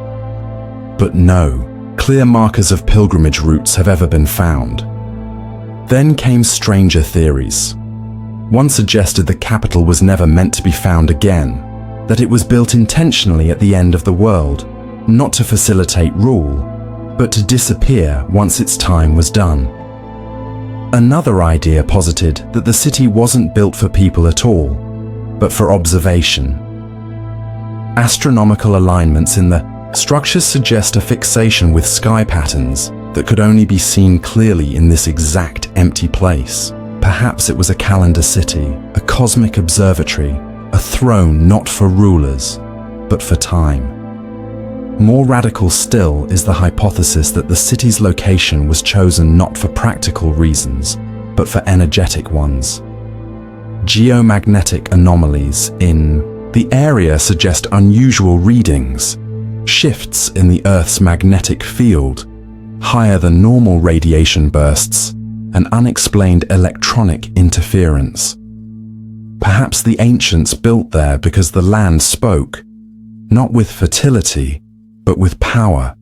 But no clear markers of pilgrimage routes have ever been found. Then came stranger theories. One suggested the capital was never meant to be found again, that it was built intentionally at the end of the world, not to facilitate rule, but to disappear once its time was done. Another idea posited that the city wasn't built for people at all, but for observation. Astronomical alignments in the structures suggest a fixation with sky patterns that could only be seen clearly in this exact empty place. Perhaps it was a calendar city, a cosmic observatory, a throne not for rulers, but for time. More radical still is the hypothesis that the city's location was chosen not for practical reasons, but for energetic ones. Geomagnetic anomalies in the area suggest unusual readings, shifts in the Earth's magnetic field, higher than normal radiation bursts, and unexplained electronic interference. Perhaps the ancients built there because the land spoke, not with fertility, but with power.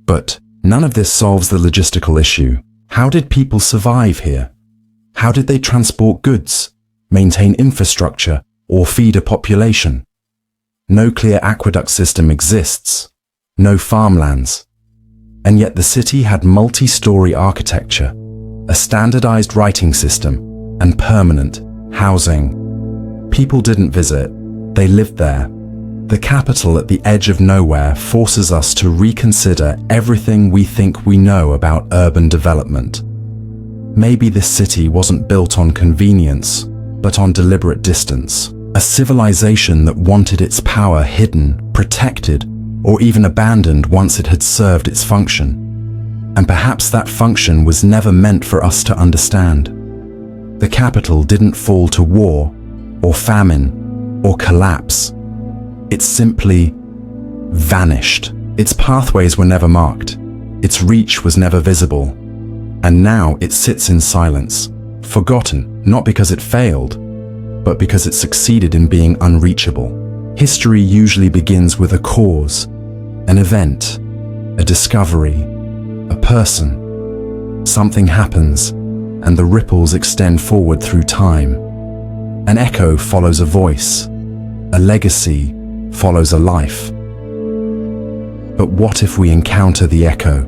But none of this solves the logistical issue. How did people survive here? How did they transport goods, maintain infrastructure, or feed a population? No clear aqueduct system exists, no farmlands. And yet the city had multi-story architecture, a standardized writing system, and permanent housing. People didn't visit, they lived there. The capital at the edge of nowhere forces us to reconsider everything we think we know about urban development. Maybe this city wasn't built on convenience, but on deliberate distance. A civilization that wanted its power hidden, protected, or even abandoned once it had served its function. And perhaps that function was never meant for us to understand. The capital didn't fall to war, or famine, or collapse. It simply vanished. Its pathways were never marked. Its reach was never visible. And now it sits in silence, forgotten, not because it failed, but because it succeeded in being unreachable. History usually begins with a cause, an event, a discovery, a person. Something happens, and the ripples extend forward through time. An echo follows a voice, a legacy follows a life. But what if we encounter the echo,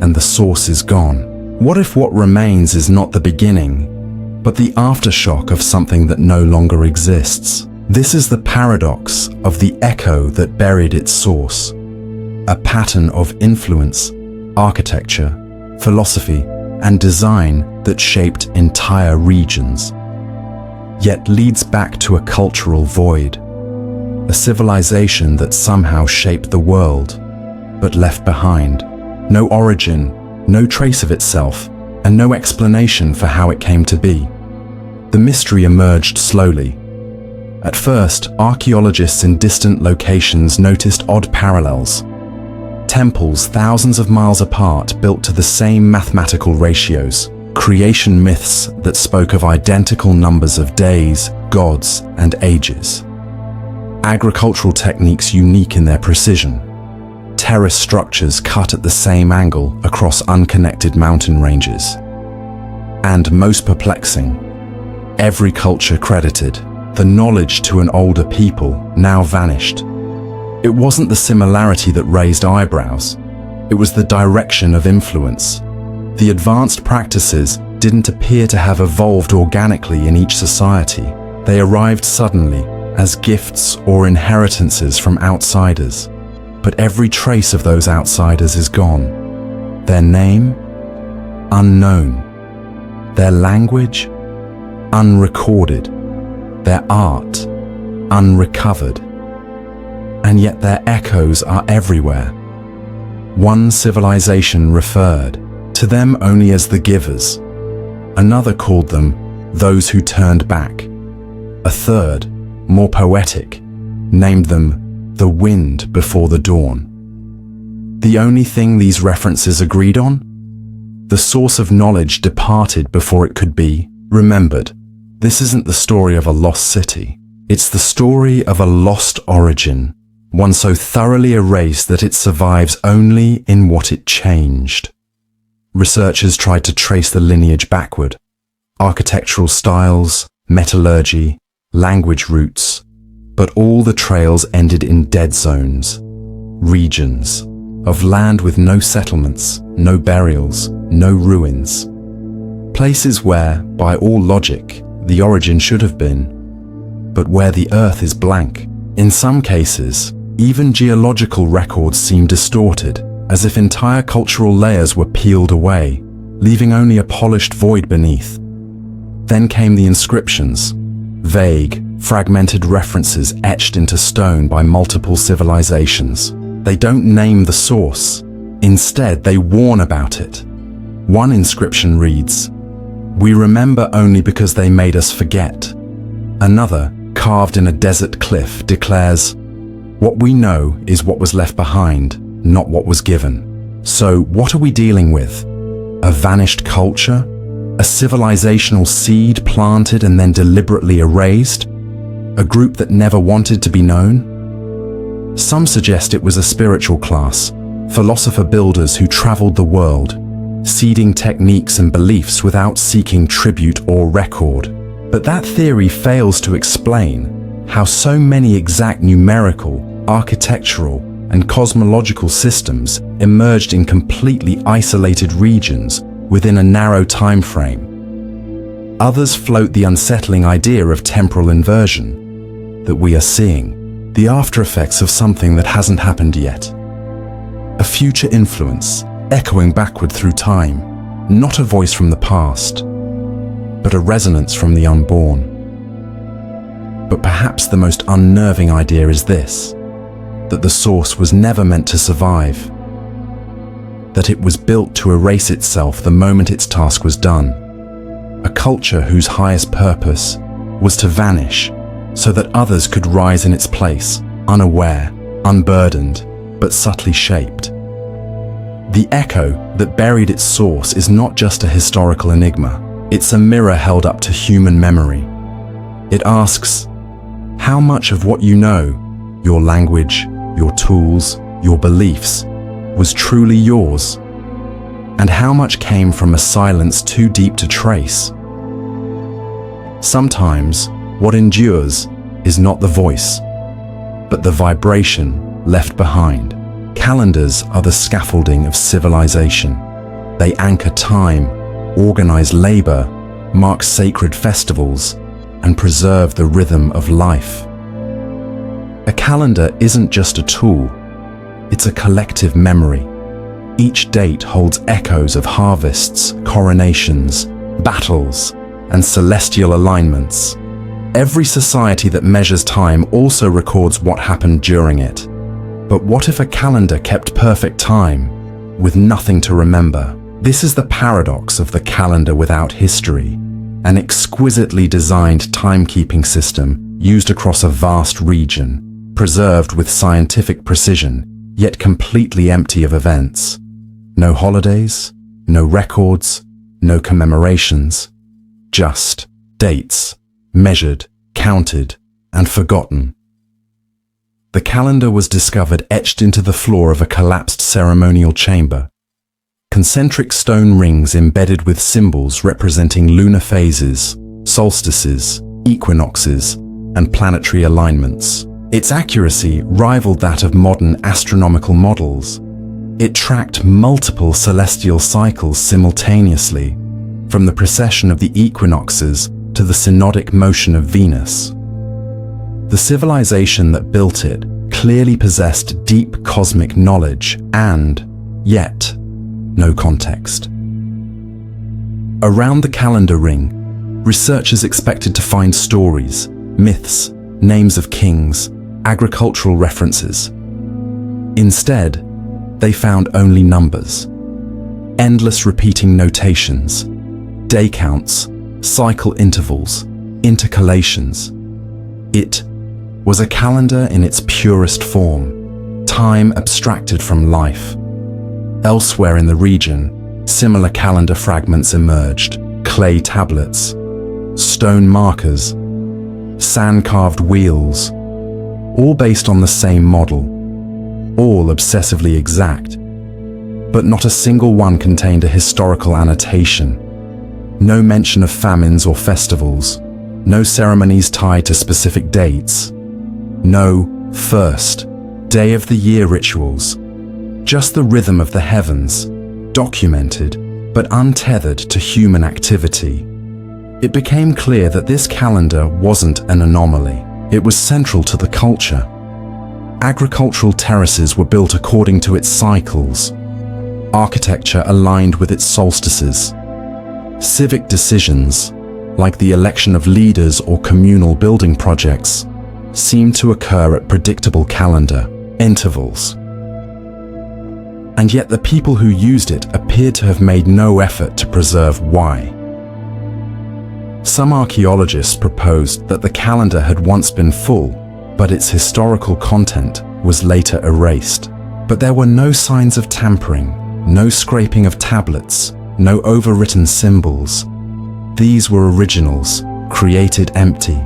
and the source is gone? What if what remains is not the beginning, but the aftershock of something that no longer exists? This is the paradox of the echo that buried its source, a pattern of influence, architecture, philosophy, and design that shaped entire regions, yet leads back to a cultural void, a civilization that somehow shaped the world, but left behind no origin, no trace of itself, and no explanation for how it came to be. The mystery emerged slowly. At first, archaeologists in distant locations noticed odd parallels. Temples thousands of miles apart built to the same mathematical ratios, creation myths that spoke of identical numbers of days, gods, and ages. Agricultural techniques unique in their precision. Terrace structures cut at the same angle across unconnected mountain ranges. And most perplexing, every culture credited the knowledge to an older people now vanished. It wasn't the similarity that raised eyebrows. It was the direction of influence. The advanced practices didn't appear to have evolved organically in each society. They arrived suddenly as gifts or inheritances from outsiders. But every trace of those outsiders is gone. Their name? Unknown. Their language? Unrecorded. Their art? Unrecovered. And yet their echoes are everywhere. One civilization referred to them only as the givers. Another called them those who turned back. A third, more poetic, named them the wind before the dawn. The only thing these references agreed on? The source of knowledge departed before it could be remembered. This isn't the story of a lost city. It's the story of a lost origin, one so thoroughly erased that it survives only in what it changed. Researchers tried to trace the lineage backward. Architectural styles, metallurgy, language roots, but all the trails ended in dead zones, regions of land with no settlements, no burials, no ruins. Places where, by all logic, the origin should have been, but where the earth is blank. In some cases, even geological records seem distorted, as if entire cultural layers were peeled away, leaving only a polished void beneath. Then came the inscriptions, vague, fragmented references etched into stone by multiple civilizations. They don't name the source. Instead, they warn about it. One inscription reads, "We remember only because they made us forget." Another, carved in a desert cliff, declares, "What we know is what was left behind, not what was given." So what are we dealing with? A vanished culture? A civilizational seed planted and then deliberately erased? A group that never wanted to be known? Some suggest it was a spiritual class, philosopher-builders who traveled the world, seeding techniques and beliefs without seeking tribute or record. But that theory fails to explain how so many exact numerical, architectural, and cosmological systems emerged in completely isolated regions within a narrow time frame. Others float the unsettling idea of temporal inversion, that we are seeing the after effects of something that hasn't happened yet. A future influence, echoing backward through time, not a voice from the past, but a resonance from the unborn. But perhaps the most unnerving idea is this, that the source was never meant to survive, that it was built to erase itself the moment its task was done. A culture whose highest purpose was to vanish so that others could rise in its place, unaware, unburdened, but subtly shaped. The echo that buried its source is not just a historical enigma. It's a mirror held up to human memory. It asks, how much of what you know, your language, your tools, your beliefs, was truly yours? And how much came from a silence too deep to trace? Sometimes, what endures is not the voice, but the vibration left behind. Calendars are the scaffolding of civilization. They anchor time, organize labor, mark sacred festivals, and preserve the rhythm of life. A calendar isn't just a tool, it's a collective memory. Each date holds echoes of harvests, coronations, battles, and celestial alignments. Every society that measures time also records what happened during it. But what if a calendar kept perfect time, with nothing to remember? This is the paradox of the calendar without history, an exquisitely designed timekeeping system used across a vast region, preserved with scientific precision, yet completely empty of events. No holidays, no records, no commemorations, just dates, measured, counted, and forgotten. The calendar was discovered etched into the floor of a collapsed ceremonial chamber. Concentric stone rings embedded with symbols representing lunar phases, solstices, equinoxes, and planetary alignments. Its accuracy rivaled that of modern astronomical models. It tracked multiple celestial cycles simultaneously, from the precession of the equinoxes to the synodic motion of Venus. The civilization that built it clearly possessed deep cosmic knowledge and, yet, no context. Around the calendar ring, researchers expected to find stories, myths, names of kings, agricultural references. Instead, they found only numbers, endless repeating notations, day counts, cycle intervals, intercalations. It was a calendar in its purest form, time abstracted from life. Elsewhere in the region, similar calendar fragments emerged, clay tablets, stone markers, sand-carved wheels, all based on the same model, all obsessively exact. but not a single one contained a historical annotation. No mention of famines or festivals, no ceremonies tied to specific dates, no first day of the year rituals, just the rhythm of the heavens, documented but untethered to human activity. It became clear that this calendar wasn't an anomaly. It was central to the culture. Agricultural terraces were built according to its cycles. Architecture aligned with its solstices. Civic decisions, like the election of leaders or communal building projects, seemed to occur at predictable calendar intervals. And yet the people who used it appeared to have made no effort to preserve why. Some archaeologists proposed that the calendar had once been full, but its historical content was later erased. But there were no signs of tampering, no scraping of tablets, no overwritten symbols. These were originals, created empty.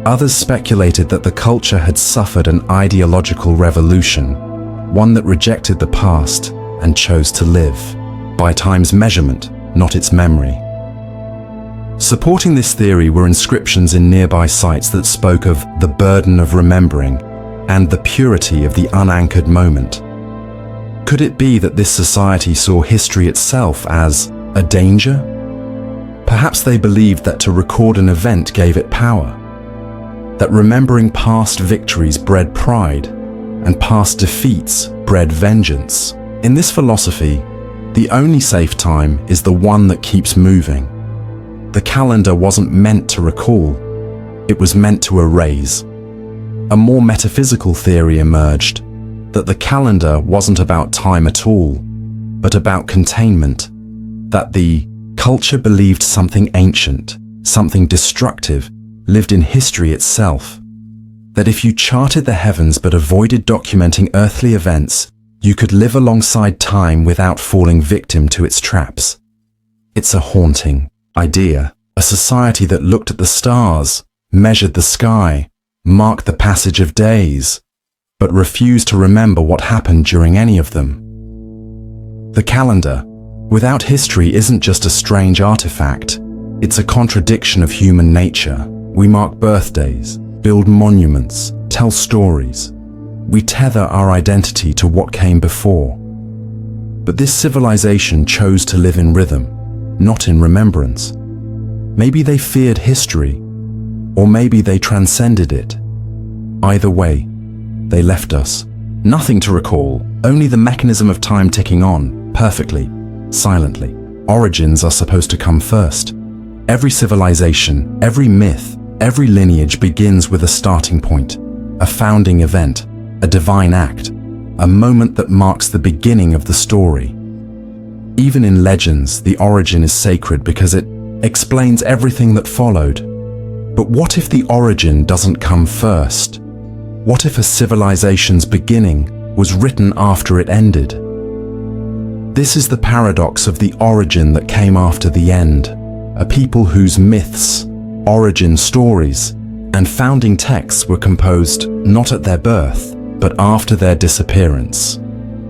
Others speculated that the culture had suffered an ideological revolution, one that rejected the past and chose to live, by time's measurement, not its memory. Supporting this theory were inscriptions in nearby sites that spoke of the burden of remembering and the purity of the unanchored moment. Could it be that this society saw history itself as a danger? Perhaps they believed that to record an event gave it power, that remembering past victories bred pride, and past defeats bred vengeance. In this philosophy, the only safe time is the one that keeps moving. The calendar wasn't meant to recall, it was meant to erase. A more metaphysical theory emerged, that the calendar wasn't about time at all, but about containment, that the culture believed something ancient, something destructive, lived in history itself, that if you charted the heavens but avoided documenting earthly events, you could live alongside time without falling victim to its traps. It's a haunting idea, a society that looked at the stars, measured the sky, marked the passage of days, but refused to remember what happened during any of them. The calendar, without history, isn't just a strange artifact, it's a contradiction of human nature. We mark birthdays, build monuments, tell stories. We tether our identity to what came before. But this civilization chose to live in rhythm, not in remembrance. Maybe they feared history, or maybe they transcended it. Either way, they left us. Nothing to recall, only the mechanism of time ticking on, perfectly, silently. Origins are supposed to come first. Every civilization, every myth, every lineage begins with a starting point, a founding event, a divine act, a moment that marks the beginning of the story. Even in legends, the origin is sacred because it explains everything that followed. But what if the origin doesn't come first? What if a civilization's beginning was written after it ended? This is the paradox of the origin that came after the end, a people whose myths, origin stories, and founding texts were composed not at their birth, but after their disappearance.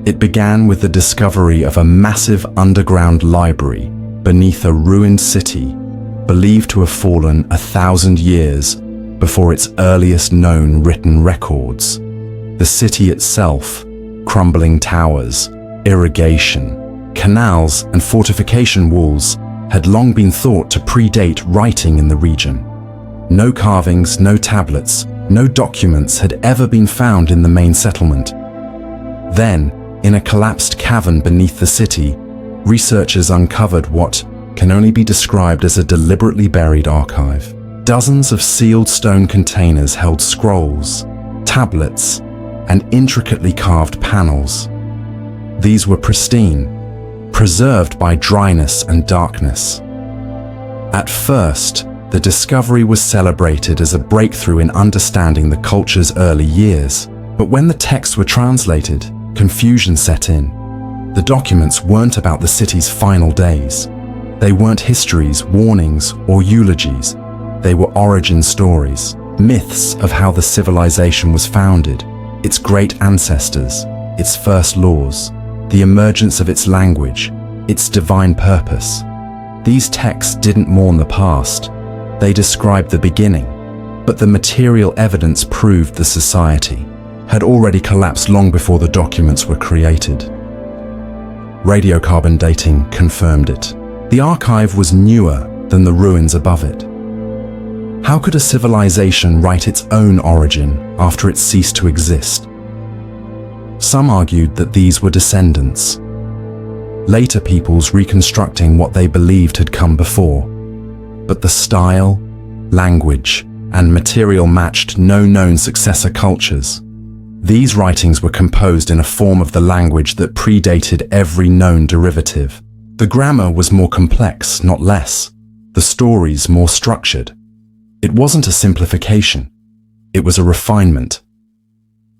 It began with the discovery of a massive underground library beneath a ruined city, believed to have fallen 1,000 years before its earliest known written records. The city itself, crumbling towers, irrigation, canals, and fortification walls had long been thought to predate writing in the region. No carvings, no tablets, no documents had ever been found in the main settlement. Then, in a collapsed cavern beneath the city, researchers uncovered what can only be described as a deliberately buried archive. Dozens of sealed stone containers held scrolls, tablets, and intricately carved panels. These were pristine, preserved by dryness and darkness. At first, the discovery was celebrated as a breakthrough in understanding the culture's early years. But when the texts were translated, confusion set in. The documents weren't about the city's final days. They weren't histories, warnings, or eulogies. They were origin stories, myths of how the civilization was founded, its great ancestors, its first laws. the emergence of its language, its divine purpose. These texts didn't mourn the past, they described the beginning, but the material evidence proved the society had already collapsed long before the documents were created. Radiocarbon dating confirmed it. The archive was newer than the ruins above it. How could a civilization write its own origin after it ceased to exist? Some argued that these were descendants, later peoples reconstructing what they believed had come before. But the style, language, and material matched no known successor cultures. These writings were composed in a form of the language that predated every known derivative. The grammar was more complex, not less. The stories more structured. It wasn't a simplification. It was a refinement.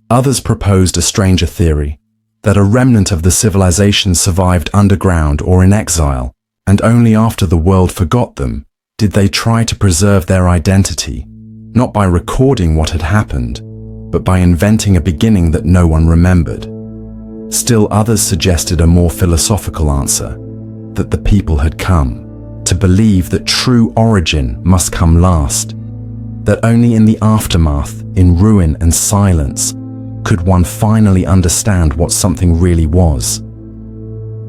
Others proposed a stranger theory, that a remnant of the civilization survived underground or in exile, and only after the world forgot them did they try to preserve their identity, not by recording what had happened, but by inventing a beginning that no one remembered. Still others suggested a more philosophical answer, that the people had come to believe that true origin must come last, that only in the aftermath, in ruin and silence, could one finally understand what something really was.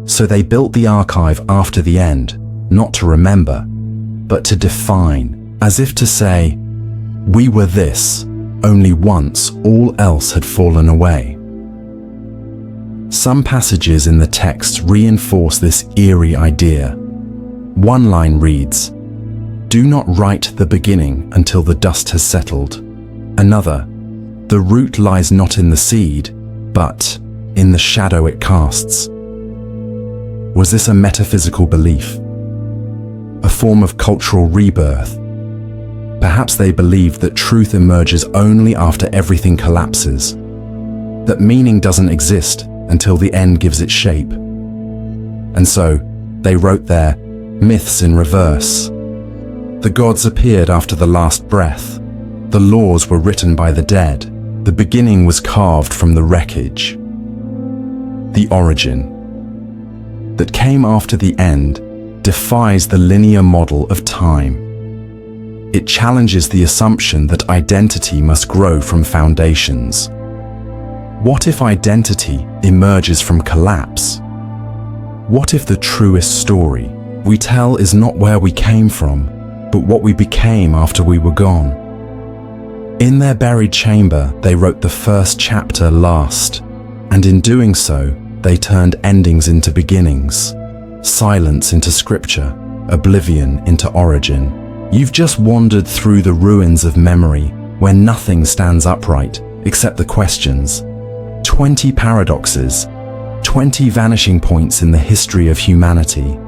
So they built the archive after the end, not to remember, but to define, as if to say, we were this, only once all else had fallen away. Some passages in the text reinforce this eerie idea. One line reads, "Do not write the beginning until the dust has settled." Another, "The root lies not in the seed, but in the shadow it casts." Was this a metaphysical belief? A form of cultural rebirth? Perhaps they believed that truth emerges only after everything collapses, that meaning doesn't exist until the end gives it shape. And so, they wrote their myths in reverse. The gods appeared after the last breath. The laws were written by the dead. The beginning was carved from the wreckage. The origin that came after the end defies the linear model of time. It challenges the assumption that identity must grow from foundations. What if identity emerges from collapse? What if the truest story we tell is not where we came from, but what we became after we were gone? In their buried chamber, they wrote the first chapter last, and in doing so, they turned endings into beginnings, silence into scripture, oblivion into origin. You've just wandered through the ruins of memory, where nothing stands upright except the questions. 20 paradoxes, 20 vanishing points in the history of humanity.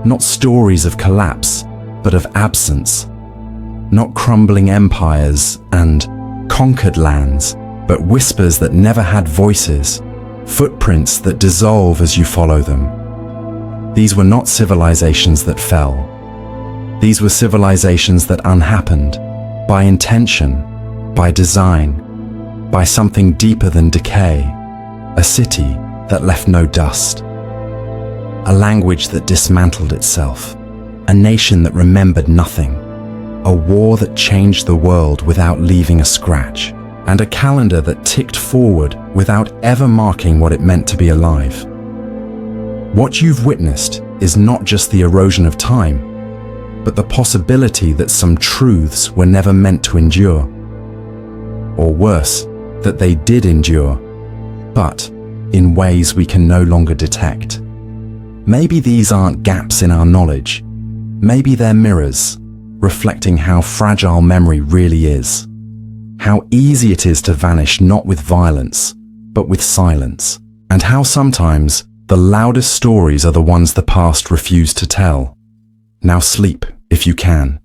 Not stories of collapse, but of absence. Not crumbling empires and conquered lands, but whispers that never had voices, footprints that dissolve as you follow them. These were not civilizations that fell. These were civilizations that unhappened, by intention, by design, by something deeper than decay, a city that left no dust, a language that dismantled itself, a nation that remembered nothing, a war that changed the world without leaving a scratch, and a calendar that ticked forward without ever marking what it meant to be alive. What you've witnessed is not just the erosion of time, but the possibility that some truths were never meant to endure. Or worse, that they did endure, but in ways we can no longer detect. Maybe these aren't gaps in our knowledge. Maybe they're mirrors, reflecting how fragile memory really is. How easy it is to vanish not with violence, but with silence. And how sometimes the loudest stories are the ones the past refused to tell. Now sleep, if you can.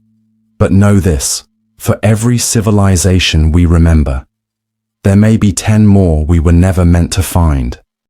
But know this, for every civilization we remember, there may be 10 more we were never meant to find.